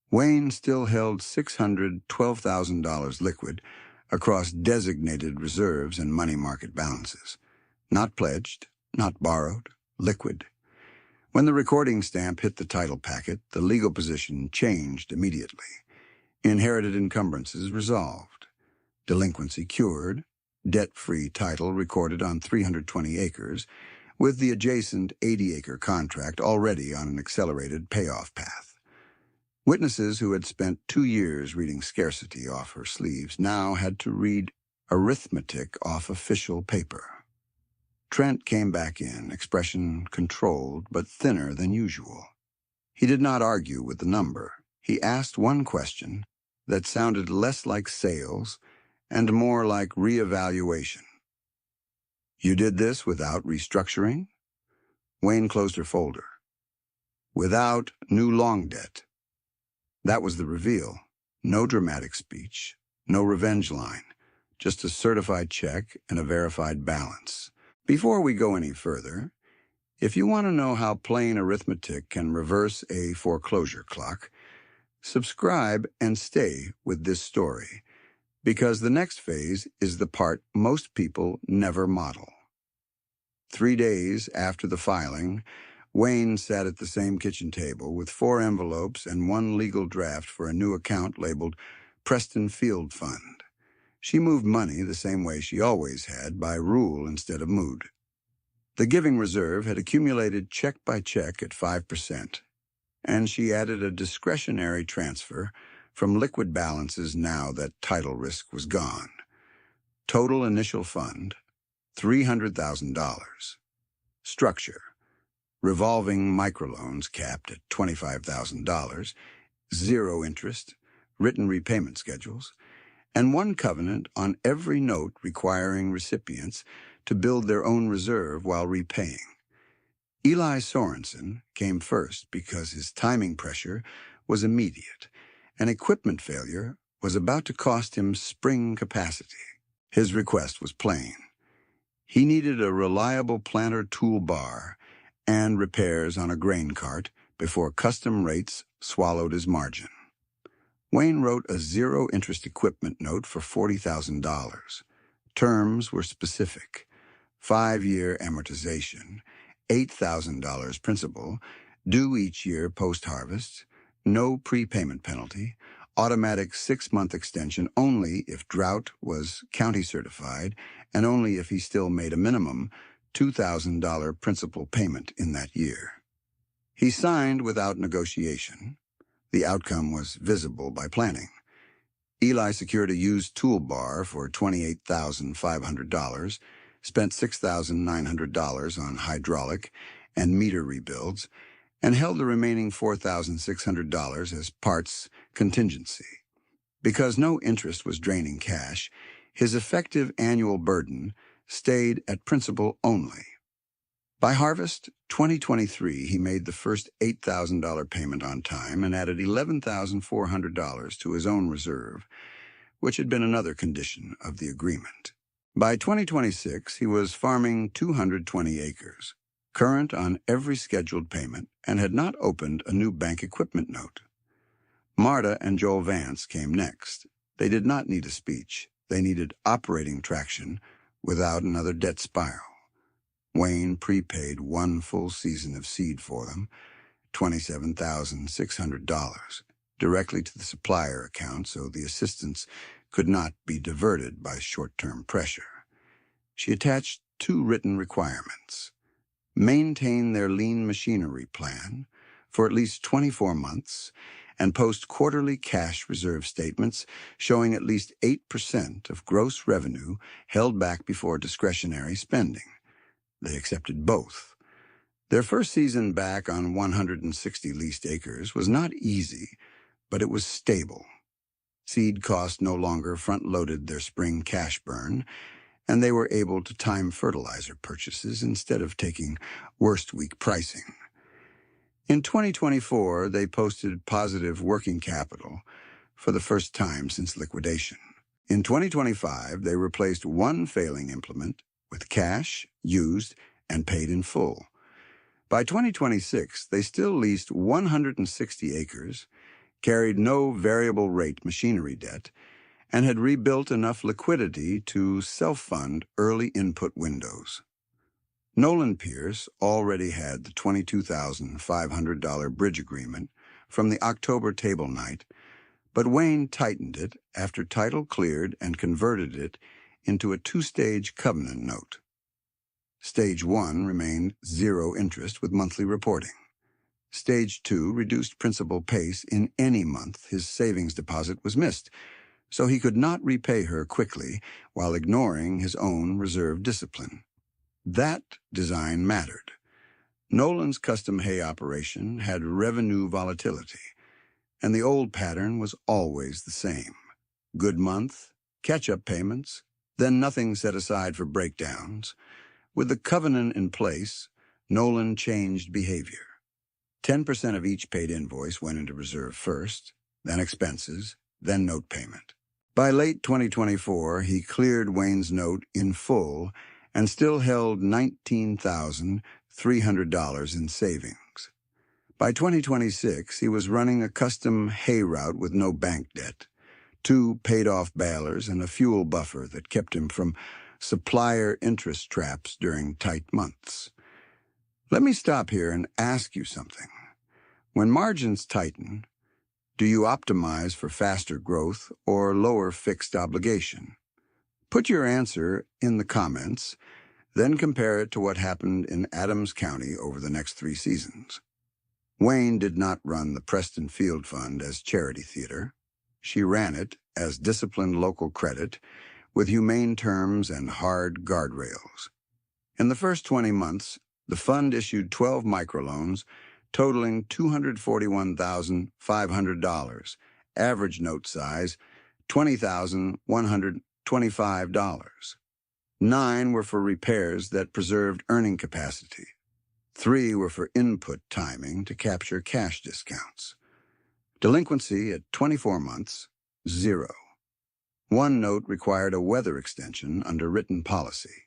Wayne still held $612,000 liquid across designated reserves and money market balances. Not pledged, not borrowed, liquid. When the recording stamp hit the title packet, the legal position changed immediately. Inherited encumbrances resolved. Delinquency cured. Debt-free title recorded on 320 acres, with the adjacent 80-acre contract already on an accelerated payoff path. Witnesses who had spent 2 years reading scarcity off her sleeves now had to read arithmetic off official paper. Trent came back in, expression controlled but thinner than usual. He did not argue with the number. He asked one question that sounded less like sales and more like reevaluation. "You did this without restructuring?" Wayne closed her folder. "Without new long debt." That was the reveal. No dramatic speech, no revenge line, just a certified check and a verified balance. Before we go any further, if you want to know how plain arithmetic can reverse a foreclosure clock, subscribe and stay with this story, because the next phase is the part most people never model. 3 days after the filing, Wayne sat at the same kitchen table with 4 envelopes and 1 legal draft for a new account labeled Preston Field Fund. She moved money the same way she always had, by rule instead of mood. The giving reserve had accumulated check by check at 5%, and she added a discretionary transfer from liquid balances now that title risk was gone. Total initial fund, $300,000. Structure: revolving microloans capped at $25,000, 0 interest, written repayment schedules, and 1 covenant on every note requiring recipients to build their own reserve while repaying. Eli Sorensen came first because his timing pressure was immediate, and equipment failure was about to cost him spring capacity. His request was plain. He needed a reliable planter toolbar and repairs on a grain cart before custom rates swallowed his margin. Wayne wrote a 0-interest equipment note for $40,000. Terms were specific: 5-year amortization, $8,000 principal, due each year post-harvest, no prepayment penalty, automatic 6-month extension only if drought was county certified and only if he still made a minimum $2,000 principal payment in that year. He signed without negotiation. The outcome was visible by planning. Eli secured a used toolbar for $28,500, spent $6,900 on hydraulic and meter rebuilds, and held the remaining $4,600 as parts contingency. Because no interest was draining cash, his effective annual burden stayed at principal only. By harvest 2023, he made the first $8,000 payment on time and added $11,400 to his own reserve, which had been another condition of the agreement. By 2026, he was farming 220 acres, current on every scheduled payment, and had not opened a new bank equipment note. Marta and Joel Vance came next. They did not need a speech. They needed operating traction without another debt spiral. Wayne prepaid one full season of seed for them, $27,600, directly to the supplier account so the assistance could not be diverted by short-term pressure. She attached two written requirements: maintain their lean machinery plan for at least 24 months and post quarterly cash reserve statements showing at least 8% of gross revenue held back before discretionary spending. They accepted both. Their first season back on 160 leased acres was not easy, but it was stable. Seed costs no longer front-loaded their spring cash burn, and they were able to time fertilizer purchases instead of taking worst-week pricing. In 2024, they posted positive working capital for the first time since liquidation. In 2025, they replaced one failing implement with cash used and paid in full. By 2026, they still leased 160 acres, carried no variable rate machinery debt, and had rebuilt enough liquidity to self-fund early input windows. Nolan Pierce already had the $22,500 bridge agreement from the October table night, but Wayne tightened it after title cleared and converted it into a two-stage covenant note. Stage 1 remained zero interest with monthly reporting. Stage 2 reduced principal pace in any month his savings deposit was missed, so he could not repay her quickly while ignoring his own reserve discipline. That design mattered. Nolan's custom hay operation had revenue volatility, and the old pattern was always the same. Good month, catch-up payments, then nothing set aside for breakdowns. With the covenant in place, Nolan changed behavior. 10% of each paid invoice went into reserve first, then expenses, then note payment. By late 2024, he cleared Wayne's note in full and still held $19,300 in savings. By 2026, he was running a custom hay route with no bank debt, 2 paid-off balers, and a fuel buffer that kept him from supplier interest traps during tight months. Let me stop here and ask you something. When margins tighten, do you optimize for faster growth or lower fixed obligation? Put your answer in the comments, then compare it to what happened in Adams County over the next 3 seasons. Wayne did not run the Preston Field Fund as charity theater. She ran it as disciplined local credit with humane terms and hard guardrails. In the first 20 months, the fund issued 12 microloans totaling $241,500, average note size $20,125. 9 were for repairs that preserved earning capacity. 3 were for input timing to capture cash discounts. Delinquency at 24 months, 0. 1 note required a weather extension under written policy.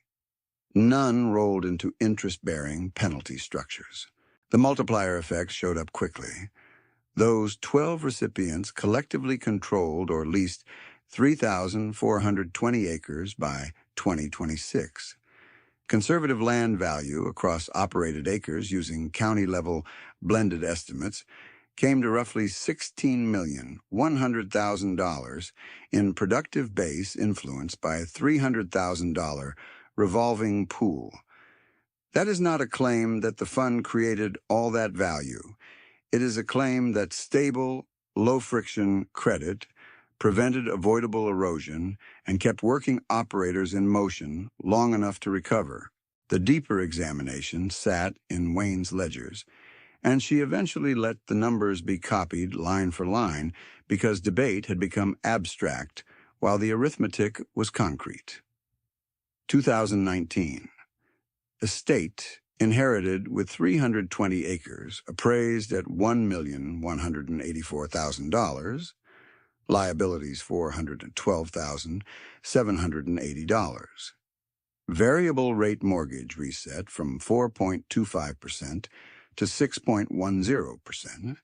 None rolled into interest-bearing penalty structures. The multiplier effect showed up quickly. Those 12 recipients collectively controlled or leased 3,420 acres by 2026. Conservative land value across operated acres using county-level blended estimates came to roughly $16,100,000 in productive base influenced by a $300,000 revolving pool. That is not a claim that the fund created all that value. It is a claim that stable, low-friction credit, prevented avoidable erosion, and kept working operators in motion long enough to recover. The deeper examination sat in Wayne's ledgers, and she eventually let the numbers be copied line for line because debate had become abstract while the arithmetic was concrete. 2019. Estate inherited with 320 acres, appraised at $1,184,000, liabilities $412,780. Variable rate mortgage reset from 4.25% to 6.10%.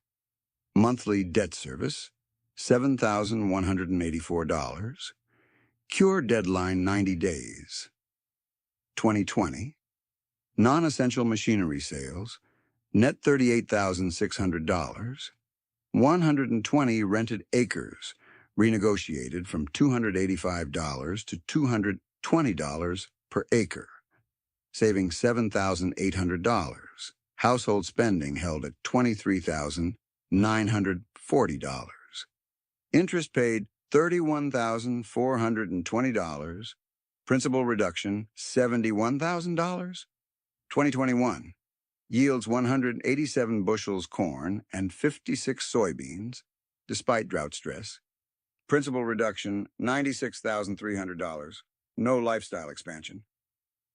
Monthly debt service $7,184. Cure deadline 90 days. 2020. Non-essential machinery sales, net $38,600. 120 rented acres, renegotiated from $285 to $220 per acre, saving $7,800. Household spending held at $23,940. Interest paid $31,420. Principal reduction $71,000. 2021. Yields 187 bushels corn and 56 soybeans, despite drought stress. Principal reduction $96,300. No lifestyle expansion.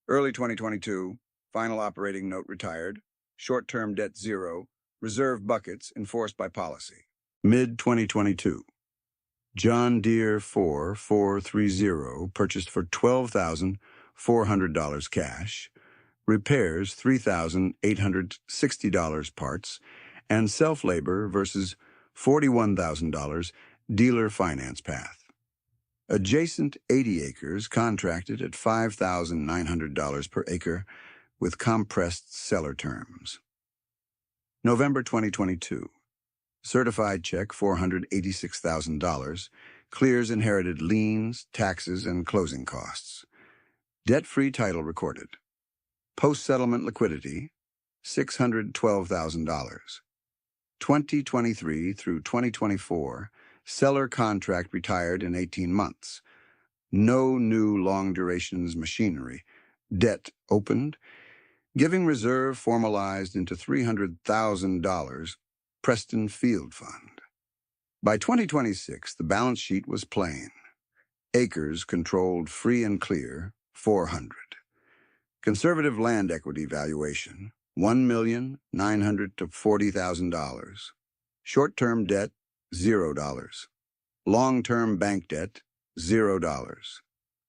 Early 2022. Final operating note retired. Short-term debt zero. Reserve buckets enforced by policy. Mid-2022. John Deere 4430 purchased for $12,400 cash. Repairs $3,860 parts, and self-labor versus $41,000 dealer finance path. Adjacent 80 acres contracted at $5,900 per acre with compressed seller terms. November 2022. Certified check $486,000, clears inherited liens, taxes, and closing costs. Debt-free title recorded. Post-settlement liquidity, $612,000. 2023 through 2024, seller contract retired in 18 months. No new long-durations machinery. Debt opened. Giving reserve formalized into $300,000, Preston Field Fund. By 2026, the balance sheet was plain. Acres controlled free and clear, 400. Conservative land equity valuation, $1,900,000 to $40,000. Short-term debt, $0. Long-term bank debt, $0.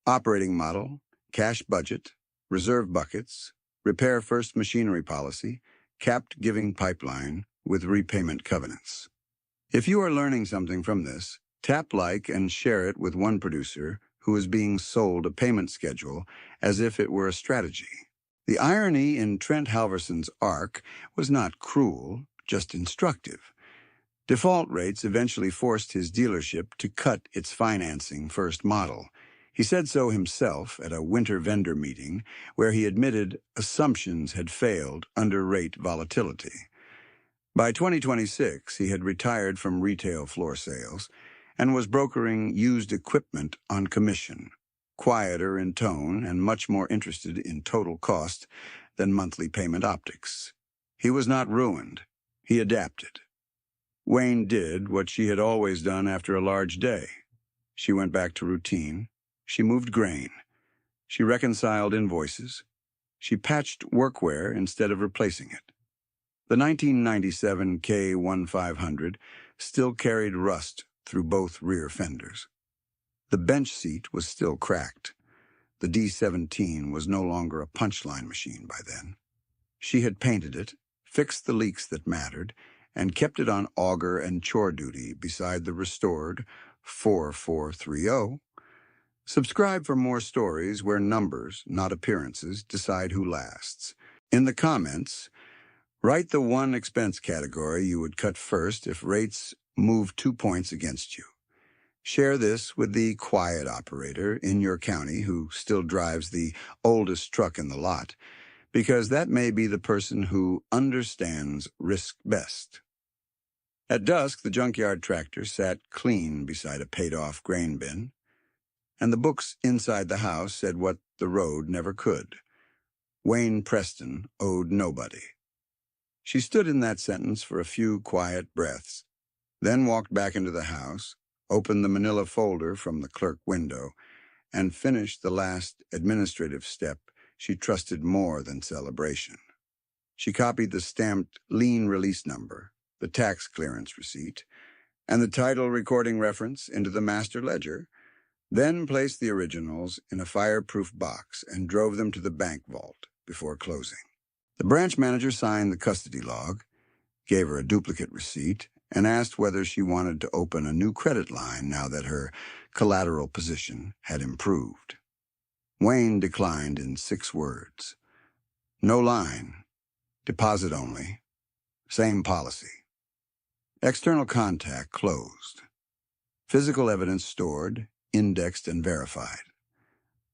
Operating model, cash budget, reserve buckets, repair first machinery policy, capped giving pipeline with repayment covenants. If you are learning something from this, tap like and share it with one producer who is being sold a payment schedule as if it were a strategy. The irony in Trent Halverson's arc was not cruel, just instructive. Default rates eventually forced his dealership to cut its financing first model. He said so himself at a winter vendor meeting where he admitted assumptions had failed under rate volatility. By 2026, he had retired from retail floor sales and was brokering used equipment on commission, quieter in tone and much more interested in total cost than monthly payment optics. He was not ruined. He adapted. Wayne did what she had always done after a large day. She went back to routine. She moved grain. She reconciled invoices. She patched workwear instead of replacing it. The 1997 K1500 still carried rust through both rear fenders. The bench seat was still cracked. The D17 was no longer a punchline machine by then. She had painted it, fixed the leaks that mattered, and kept it on auger and chore duty beside the restored 4430. Subscribe for more stories where numbers, not appearances, decide who lasts. In the comments, write the one expense category you would cut first if rates move 2 points against you. Share this with the quiet operator in your county who still drives the oldest truck in the lot, because that may be the person who understands risk best. At dusk, the junkyard tractor sat clean beside a paid-off grain bin, and the books inside the house said what the road never could. Wayne Preston owed nobody. She stood in that sentence for a few quiet breaths, then walked back into the house, opened the manila folder from the clerk window, and finished the last administrative step she trusted more than celebration. She copied the stamped lien release number, the tax clearance receipt, and the title recording reference into the master ledger, then placed the originals in a fireproof box and drove them to the bank vault before closing. The branch manager signed the custody log, gave her a duplicate receipt, and asked whether she wanted to open a new credit line now that her collateral position had improved. Wayne declined in 6 words. No line. Deposit only. Same policy. External contact closed. Physical evidence stored, indexed, and verified.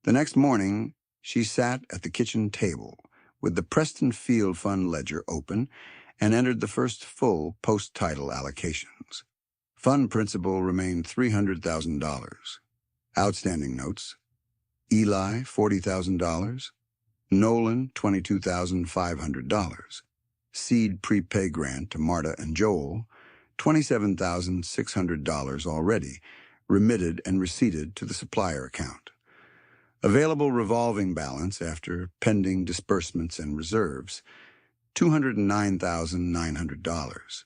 The next morning, she sat at the kitchen table with the Preston Field Fund ledger open and entered the first full post-title allocations. Fund principal remained $300,000. Outstanding notes: Eli, $40,000. Nolan, $22,500. Seed prepay grant to Marta and Joel, $27,600 already, remitted and receipted to the supplier account. Available revolving balance after pending disbursements and reserves, $209,900.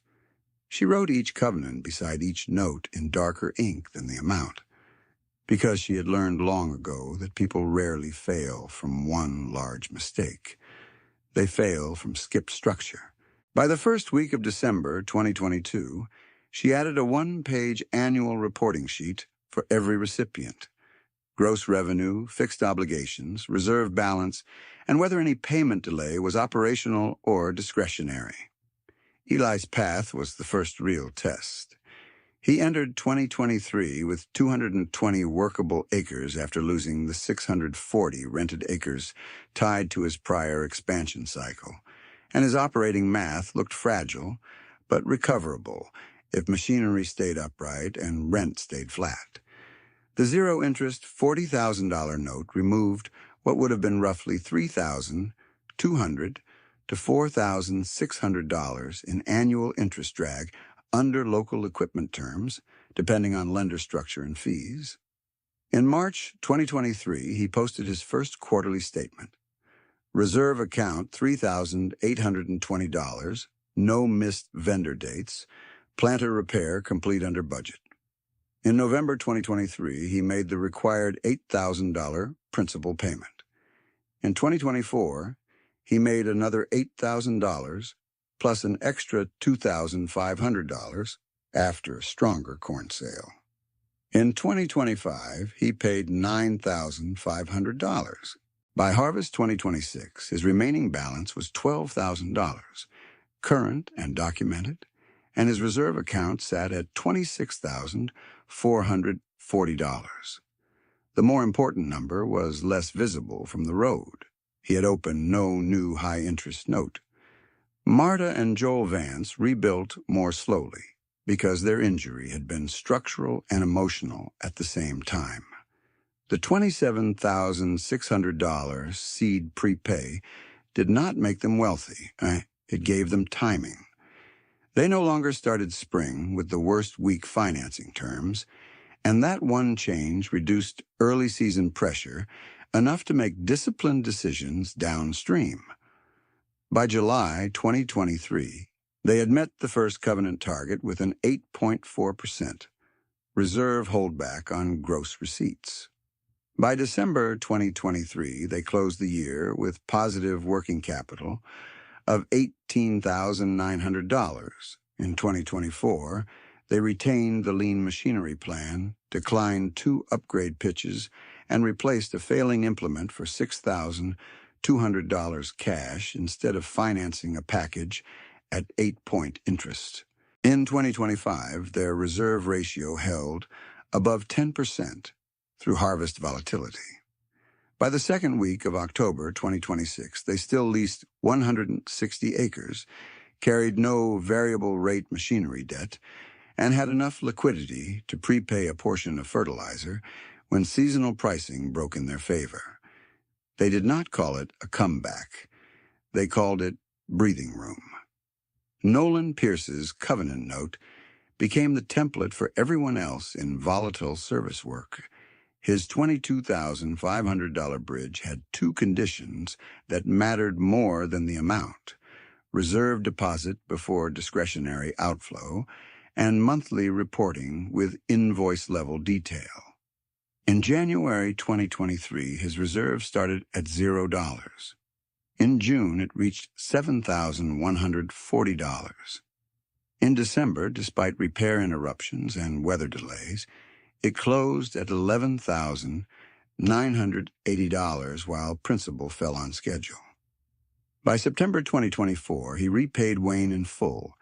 She wrote each covenant beside each note in darker ink than the amount, because she had learned long ago that people rarely fail from one large mistake. They fail from skipped structure. By the first week of December 2022, she added a 1-page annual reporting sheet for every recipient: gross revenue, fixed obligations, reserve balance, and whether any payment delay was operational or discretionary. Eli's path was the first real test. He entered 2023 with 220 workable acres after losing the 640 rented acres tied to his prior expansion cycle, and his operating math looked fragile but recoverable if machinery stayed upright and rent stayed flat. The zero-interest $40,000 note removed what would have been roughly $3,200 to $4,600 in annual interest drag under local equipment terms, depending on lender structure and fees. In March 2023, he posted his first quarterly statement. Reserve account $3,820, no missed vendor dates, planter repair complete under budget. In November 2023, he made the required $8,000 principal payment. In 2024, he made another $8,000 plus an extra $2,500 after a stronger corn sale. In 2025, he paid $9,500. By harvest 2026, his remaining balance was $12,000, current and documented, and his reserve account sat at $26,440. The more important number was less visible from the road. He had opened no new high-interest note. Marta and Joel Vance rebuilt more slowly because their injury had been structural and emotional at the same time. The $27,600 seed prepay did not make them wealthy. It gave them timing. They no longer started spring with the worst week financing terms, and that one change reduced early season pressure enough to make disciplined decisions downstream. By July 2023, they had met the first covenant target with an 8.4% reserve holdback on gross receipts. By December 2023, they closed the year with positive working capital of $18,900. In 2024, they retained the lean machinery plan, declined 2 upgrade pitches, and replaced a failing implement for $6,200 cash instead of financing a package at 8-point interest. In 2025, their reserve ratio held above 10% through harvest volatility. By the second week of October 2026, they still leased 160 acres, carried no variable rate machinery debt, and had enough liquidity to prepay a portion of fertilizer when seasonal pricing broke in their favor. They did not call it a comeback. They called it breathing room. Nolan Pierce's covenant note became the template for everyone else in volatile service work. His $22,500 bridge had two conditions that mattered more than the amount: reserve deposit before discretionary outflow, and monthly reporting with invoice-level detail. In January 2023, his reserve started at $0. In June, it reached $7,140. In December, despite repair interruptions and weather delays, it closed at $11,980 while principal fell on schedule. By September 2024, he repaid Wayne in full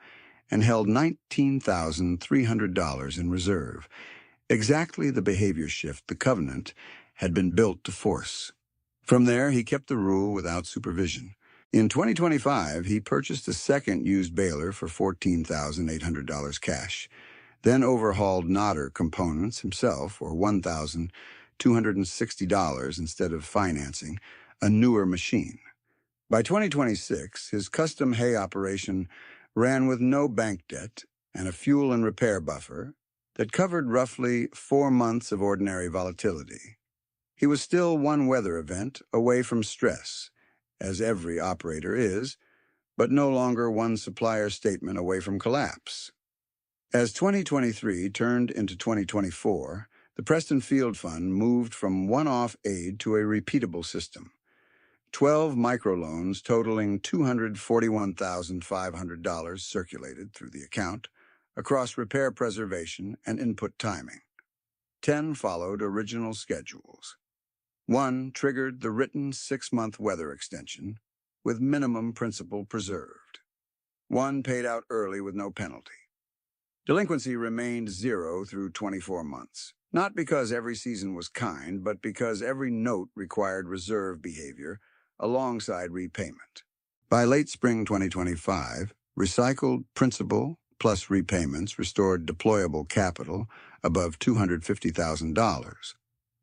and held $19,300 in reserve, exactly the behavior shift the covenant had been built to force. From there, he kept the rule without supervision. In 2025, he purchased a second used baler for $14,800 cash, then overhauled Nodder components himself for $1,260 instead of financing a newer machine. By 2026, his custom hay operation ran with no bank debt and a fuel and repair buffer that covered roughly 4 months of ordinary volatility. He was still one weather event away from stress, as every operator is, but no longer one supplier statement away from collapse. As 2023 turned into 2024, the Preston Field Fund moved from one-off aid to a repeatable system. 12 microloans totaling $241,500 circulated through the account across repair preservation and input timing. 10 followed original schedules. 1 triggered the written 6-month weather extension, with minimum principal preserved. 1 paid out early with no penalty. Delinquency remained 0 through 24 months, not because every season was kind, but because every note required reserve behavior alongside repayment. By late spring 2025, recycled principal plus repayments restored deployable capital above $250,000,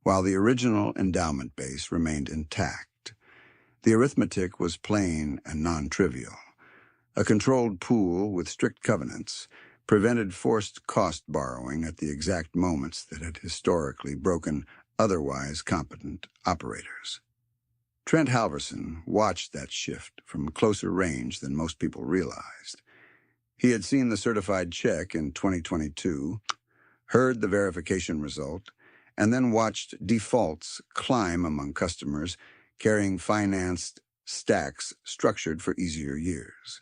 while the original endowment base remained intact. The arithmetic was plain and non-trivial. A controlled pool with strict covenants prevented forced cost borrowing at the exact moments that had historically broken otherwise competent operators. Trent Halverson watched that shift from closer range than most people realized. He had seen the certified check in 2022, heard the verification result, and then watched defaults climb among customers carrying financed stacks structured for easier years.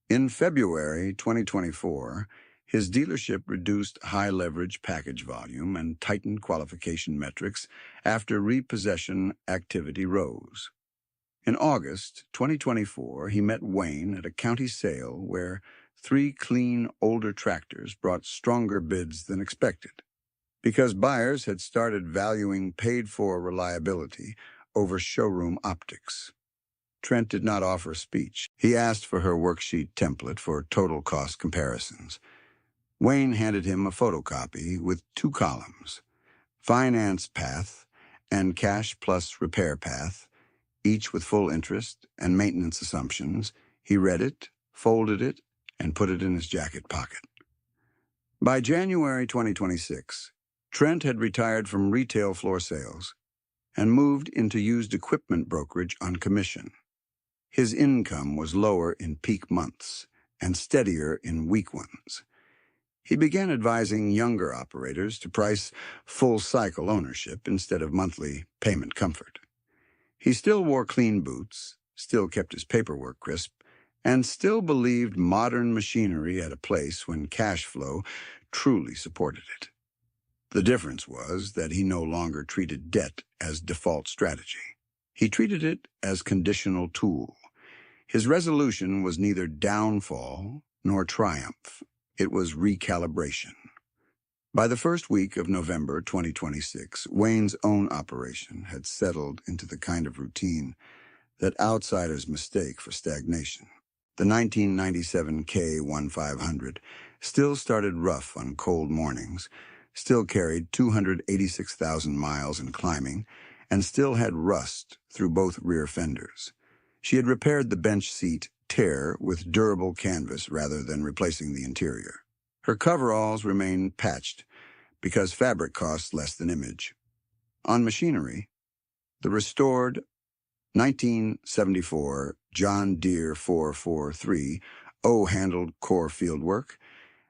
In February 2024, his dealership reduced high-leverage package volume and tightened qualification metrics after repossession activity rose. In August 2024, he met Wayne at a county sale where 3 clean, older tractors brought stronger bids than expected, because buyers had started valuing paid-for reliability over showroom optics. Trent did not offer a speech. He asked for her worksheet template for total cost comparisons. Wayne handed him a photocopy with 2 columns, finance path and cash plus repair path, each with full interest and maintenance assumptions. He read it, folded it, and put it in his jacket pocket. By January 2026, Trent had retired from retail floor sales and moved into used equipment brokerage on commission. His income was lower in peak months and steadier in weak ones. He began advising younger operators to price full-cycle ownership instead of monthly payment comfort. He still wore clean boots, still kept his paperwork crisp, and still believed modern machinery had a place when cash flow truly supported it. The difference was that he no longer treated debt as default strategy. He treated it as conditional tool. His resolution was neither downfall nor triumph. It was recalibration. By the first week of November 2026, Wayne's own operation had settled into the kind of routine that outsiders mistake for stagnation. The 1997 K1500 still started rough on cold mornings, still carried 286,000 miles in climbing, and still had rust through both rear fenders. She had repaired the bench seat tear with durable canvas rather than replacing the interior. Her coveralls remained patched because fabric costs less than image. On machinery, the restored 1974 John Deere 443 O-handled core fieldwork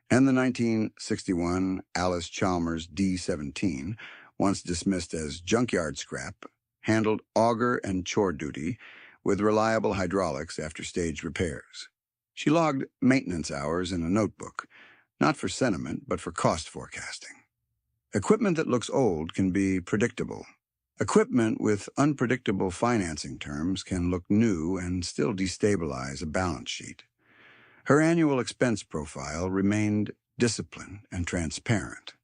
and the 1961 Alice Chalmers D17, once dismissed as junkyard scrap, handled auger and chore duty with reliable hydraulics after staged repairs. She logged maintenance hours in a notebook, not for sentiment, but for cost forecasting. Equipment that looks old can be predictable. Equipment with unpredictable financing terms can look new and still destabilize a balance sheet. Her annual expense profile remained disciplined and transparent.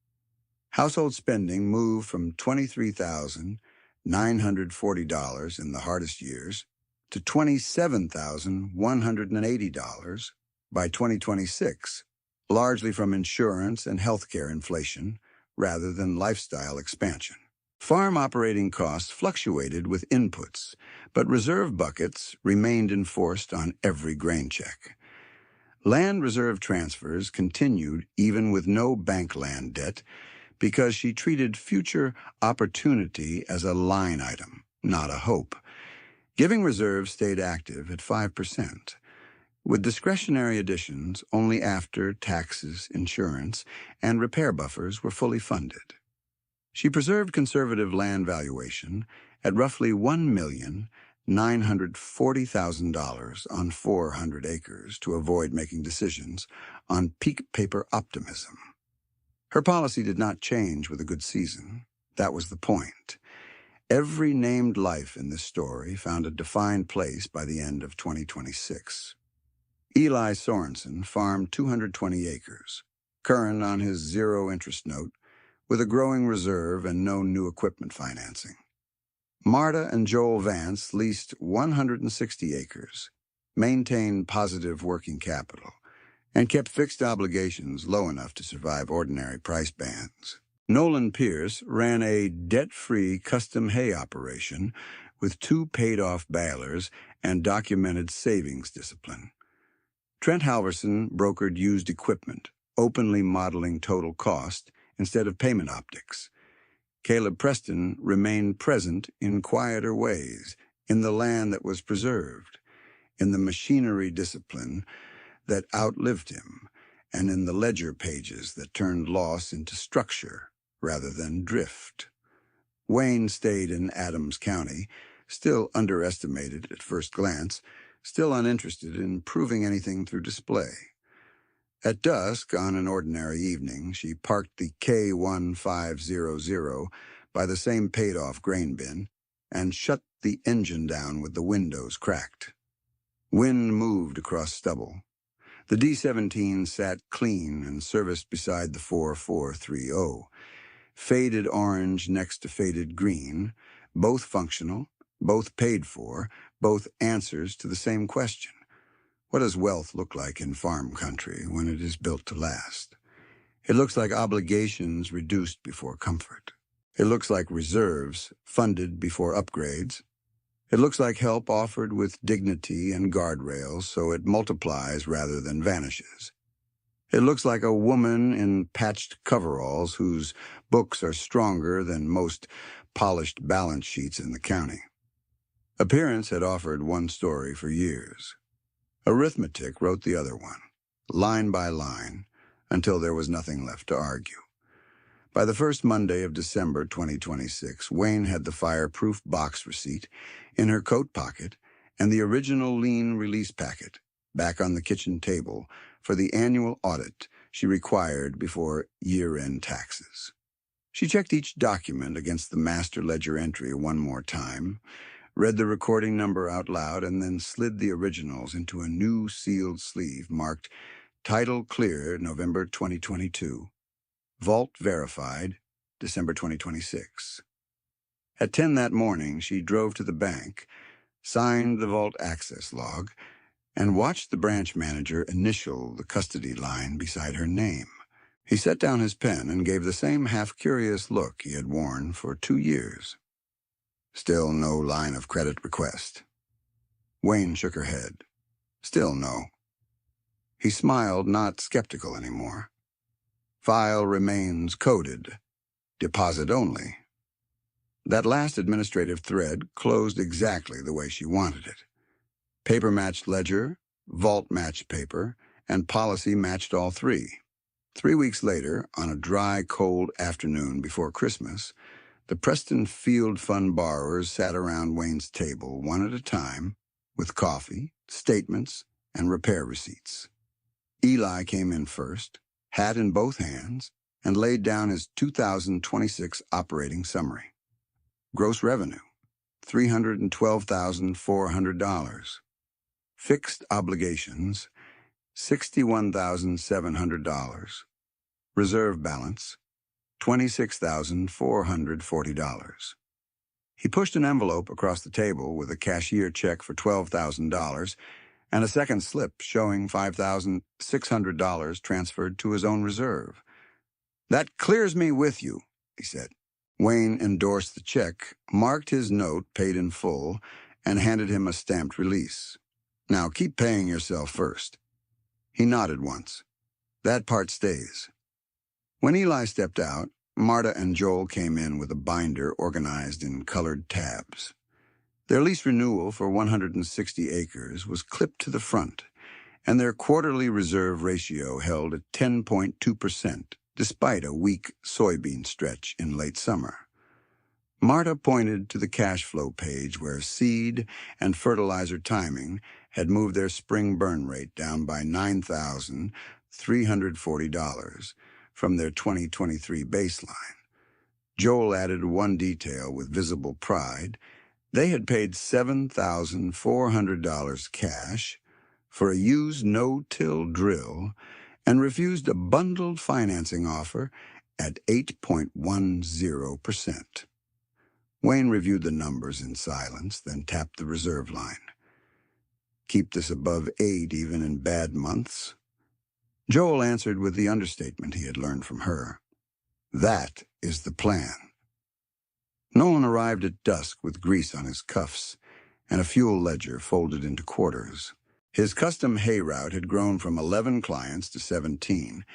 Household spending moved from $23,940 in the hardest years to $27,180 by 2026, largely from insurance and healthcare inflation rather than lifestyle expansion. Farm operating costs fluctuated with inputs, but reserve buckets remained enforced on every grain check. Land reserve transfers continued even with no bank land debt because she treated future opportunity as a line item, not a hope. Giving reserves stayed active at 5%, with discretionary additions only after taxes, insurance, and repair buffers were fully funded. She preserved conservative land valuation at roughly $1,940,000 on 400 acres to avoid making decisions on peak paper optimism. Her policy did not change with a good season. That was the point. Every named life in this story found a defined place by the end of 2026. Eli Sorensen farmed 220 acres, current on his zero-interest note, with a growing reserve and no new equipment financing. Marta and Joel Vance leased 160 acres, maintained positive working capital, and kept fixed obligations low enough to survive ordinary price bands. Nolan Pierce ran a debt-free custom hay operation with 2 paid-off balers and documented savings discipline. Trent Halverson brokered used equipment, openly modeling total cost instead of payment optics. Caleb Preston remained present in quieter ways, in the land that was preserved, in the machinery discipline that outlived him, and in the ledger pages that turned loss into structure rather than drift. Wayne stayed in Adams County, still underestimated at first glance, still uninterested in proving anything through display. At dusk, on an ordinary evening, she parked the K1500 by the same paid-off grain bin and shut the engine down with the windows cracked. Wind moved across stubble. The D17 sat clean and serviced beside the 4430, faded orange next to faded green, both functional, both paid for, both answers to the same question. What does wealth look like in farm country when it is built to last? It looks like obligations reduced before comfort. It looks like reserves funded before upgrades. It looks like help offered with dignity and guardrails so it multiplies rather than vanishes. It looks like a woman in patched coveralls whose books are stronger than most polished balance sheets in the county. Appearance had offered one story for years. Arithmetic wrote the other one, line by line, until there was nothing left to argue. By the first Monday of December 2026, Wayne had the fireproof box receipt in her coat pocket and the original lien release packet back on the kitchen table for the annual audit she required before year-end taxes. She checked each document against the master ledger entry one more time, read the recording number out loud, and then slid the originals into a new sealed sleeve marked Title Clear, November 2022. Vault Verified, December 2026. At 10 that morning, she drove to the bank, signed the vault access log, and watched the branch manager initial the custody line beside her name. He set down his pen and gave the same half-curious look he had worn for 2 years. Still no line of credit request. Wayne shook her head. Still no. He smiled, not skeptical anymore. File remains coded. Deposit only. That last administrative thread closed exactly the way she wanted it. Paper-matched ledger, vault-matched paper, and policy matched all three. 3 weeks later, on a dry, cold afternoon before Christmas, the Preston Field Fund borrowers sat around Wayne's table one at a time with coffee, statements, and repair receipts. Eli came in first, hat in both hands, and laid down his 2026 operating summary. Gross revenue, $312,400. Fixed obligations, $61,700. Reserve balance, $26,440. He pushed an envelope across the table with a cashier check for $12,000 and a second slip showing $5,600 transferred to his own reserve. "That clears me with you," he said. Wayne endorsed the check, marked his note paid in full, and handed him a stamped release. "Now keep paying yourself first." He nodded once. "That part stays." When Eli stepped out, Marta and Joel came in with a binder organized in colored tabs. Their lease renewal for 160 acres was clipped to the front, and their quarterly reserve ratio held at 10.2%, despite a weak soybean stretch in late summer. Marta pointed to the cash flow page where seed and fertilizer timing had moved their spring burn rate down by $9,340 from their 2023 baseline. Joel added one detail with visible pride. They had paid $7,400 cash for a used no-till drill and refused a bundled financing offer at 8.10%. Wayne reviewed the numbers in silence, then tapped the reserve line. "Keep this above 8 even in bad months?" Joel answered with the understatement he had learned from her. "That is the plan." Nolan arrived at dusk with grease on his cuffs and a fuel ledger folded into quarters. His custom hay route had grown from 11 clients to 17,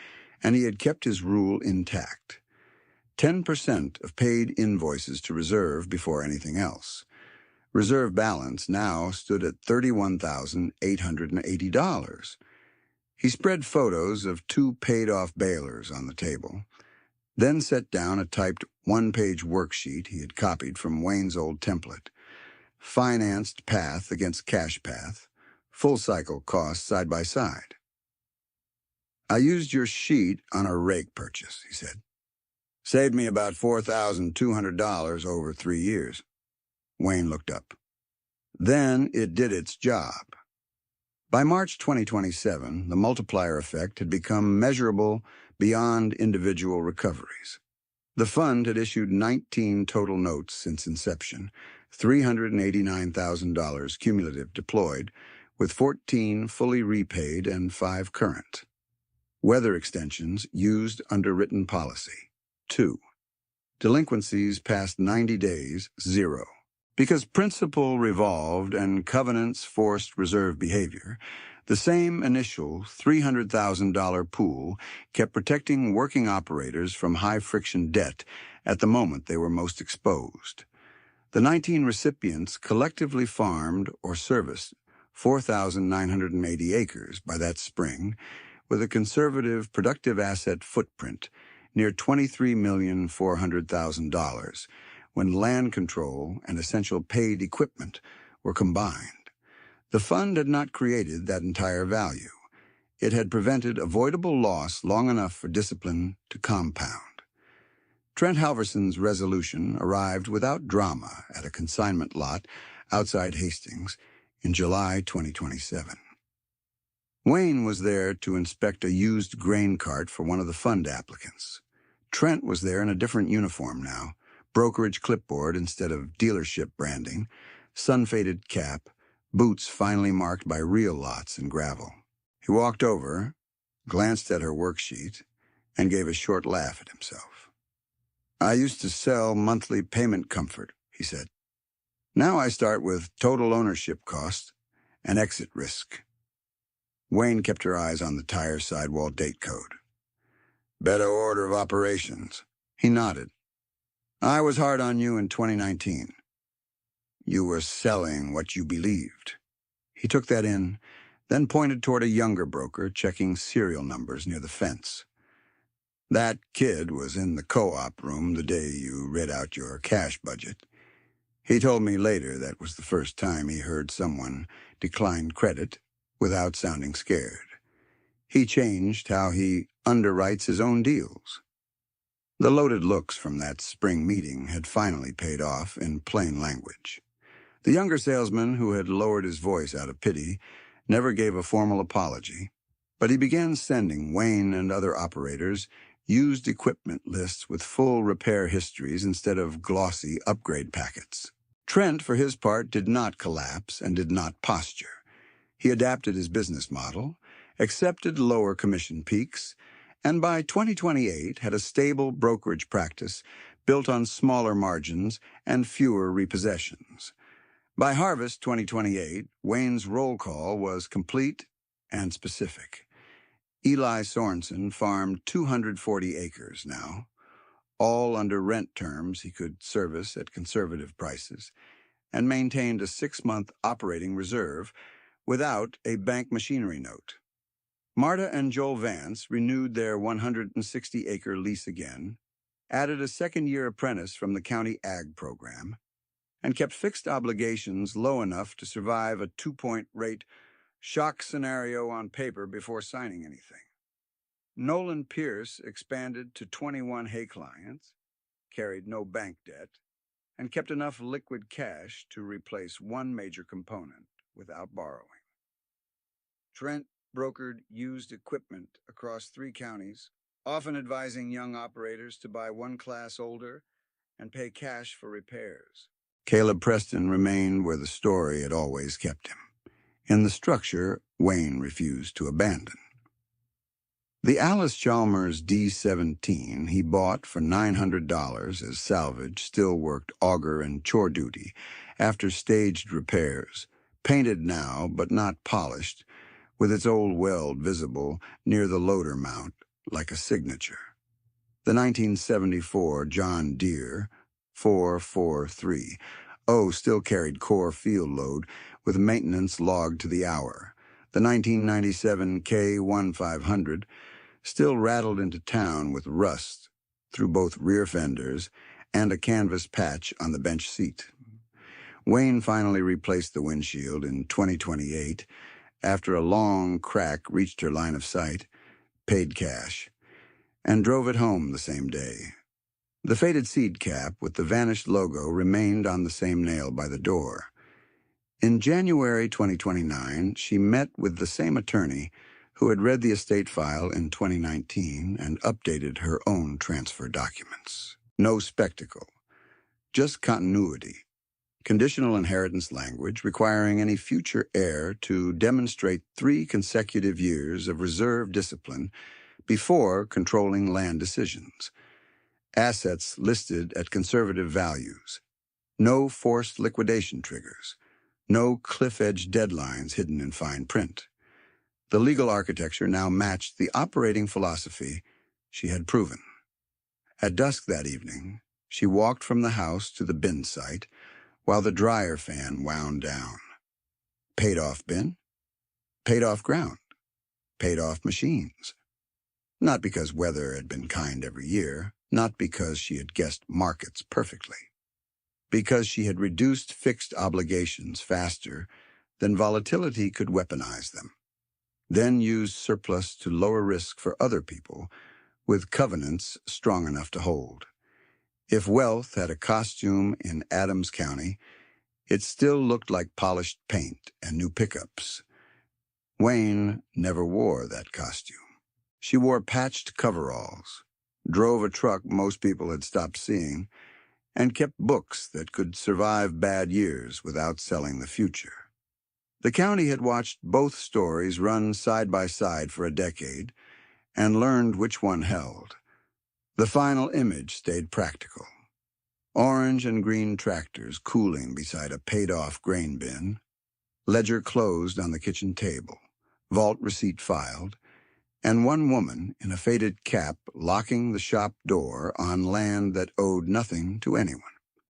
and he had kept his rule intact. 10% of paid invoices to reserve before anything else. Reserve balance now stood at $31,880. He spread photos of 2 paid-off balers on the table, then set down a typed one-page worksheet he had copied from Wayne's old template. Financed path against cash path, full-cycle costs side by side. "I used your sheet on a rake purchase," he said. "Saved me about $4,200 over 3 years. Wayne looked up. "Then it did its job." By March 2027, the multiplier effect had become measurable beyond individual recoveries. The fund had issued 19 total notes since inception, $389,000 cumulative deployed, with 14 fully repaid and 5 current. Weather extensions used under written policy, 2. Delinquencies past 90 days, 0. Because principal revolved and covenants forced reserve behavior, the same initial $300,000 pool kept protecting working operators from high-friction debt at the moment they were most exposed. The 19 recipients collectively farmed or serviced 4,980 acres by that spring, with a conservative productive asset footprint near $23,400,000 when land control and essential paid equipment were combined. The fund had not created that entire value. It had prevented avoidable loss long enough for discipline to compound. Trent Halverson's resolution arrived without drama at a consignment lot outside Hastings in July 2027. Wayne was there to inspect a used grain cart for one of the fund applicants. Trent was there in a different uniform now, brokerage clipboard instead of dealership branding, sun-faded cap, boots finally marked by real lots and gravel. He walked over, glanced at her worksheet, and gave a short laugh at himself. "I used to sell monthly payment comfort," he said. "Now I start with total ownership cost and exit risk." Wayne kept her eyes on the tire sidewall date code. "Better order of operations." He nodded. "I was hard on you in 2019. You were selling what you believed." He took that in, then pointed toward a younger broker checking serial numbers near the fence. "That kid was in the co-op room the day you read out your cash budget. He told me later that was the first time he heard someone decline credit without sounding scared. He changed how he underwrites his own deals." The loaded looks from that spring meeting had finally paid off in plain language. The younger salesman, who had lowered his voice out of pity, never gave a formal apology, but he began sending Wayne and other operators used equipment lists with full repair histories instead of glossy upgrade packets. Trent, for his part, did not collapse and did not posture. He adapted his business model, accepted lower commission peaks, and by 2028 had a stable brokerage practice built on smaller margins and fewer repossessions. By harvest 2028, Wayne's roll call was complete and specific. Eli Sorensen farmed 240 acres now, all under rent terms he could service at conservative prices, and maintained a 6-month operating reserve without a bank machinery note. Marta and Joel Vance renewed their 160-acre lease again, added a second-year apprentice from the county ag program, and kept fixed obligations low enough to survive a 2-point rate shock scenario on paper before signing anything. Nolan Pierce expanded to 21 hay clients, carried no bank debt, and kept enough liquid cash to replace one major component without borrowing. Trent brokered used equipment across 3 counties, often advising young operators to buy one class older and pay cash for repairs. Caleb Preston remained where the story had always kept him, in the structure Wayne refused to abandon. The Alice Chalmers D-17 he bought for $900 as salvage still worked auger and chore duty after staged repairs, painted now but not polished, with its old weld visible near the loader mount like a signature. The 1974 John Deere 443 still carried core field load with maintenance logged to the hour. The 1997 K1500 still rattled into town with rust through both rear fenders and a canvas patch on the bench seat. Wayne finally replaced the windshield in 2028 after a long crack reached her line of sight, paid cash, and drove it home the same day. The faded seed cap with the vanished logo remained on the same nail by the door. In January 2029, she met with the same attorney who had read the estate file in 2019 and updated her own transfer documents. No spectacle, just continuity. Conditional inheritance language requiring any future heir to demonstrate 3 consecutive years of reserve discipline before controlling land decisions. Assets listed at conservative values. No forced liquidation triggers. No cliff-edge deadlines hidden in fine print. The legal architecture now matched the operating philosophy she had proven. At dusk that evening, she walked from the house to the bin site while the dryer fan wound down. Paid off bin, paid off ground, paid off machines. Not because weather had been kind every year, not because she had guessed markets perfectly. Because she had reduced fixed obligations faster than volatility could weaponize them. Then used surplus to lower risk for other people with covenants strong enough to hold. If wealth had a costume in Adams County, it still looked like polished paint and new pickups. Wayne never wore that costume. She wore patched coveralls, drove a truck most people had stopped seeing, and kept books that could survive bad years without selling the future. The county had watched both stories run side by side for a decade and learned which one held. The final image stayed practical. Orange and green tractors cooling beside a paid-off grain bin, ledger closed on the kitchen table, vault receipt filed, and one woman in a faded cap locking the shop door on land that owed nothing to anyone.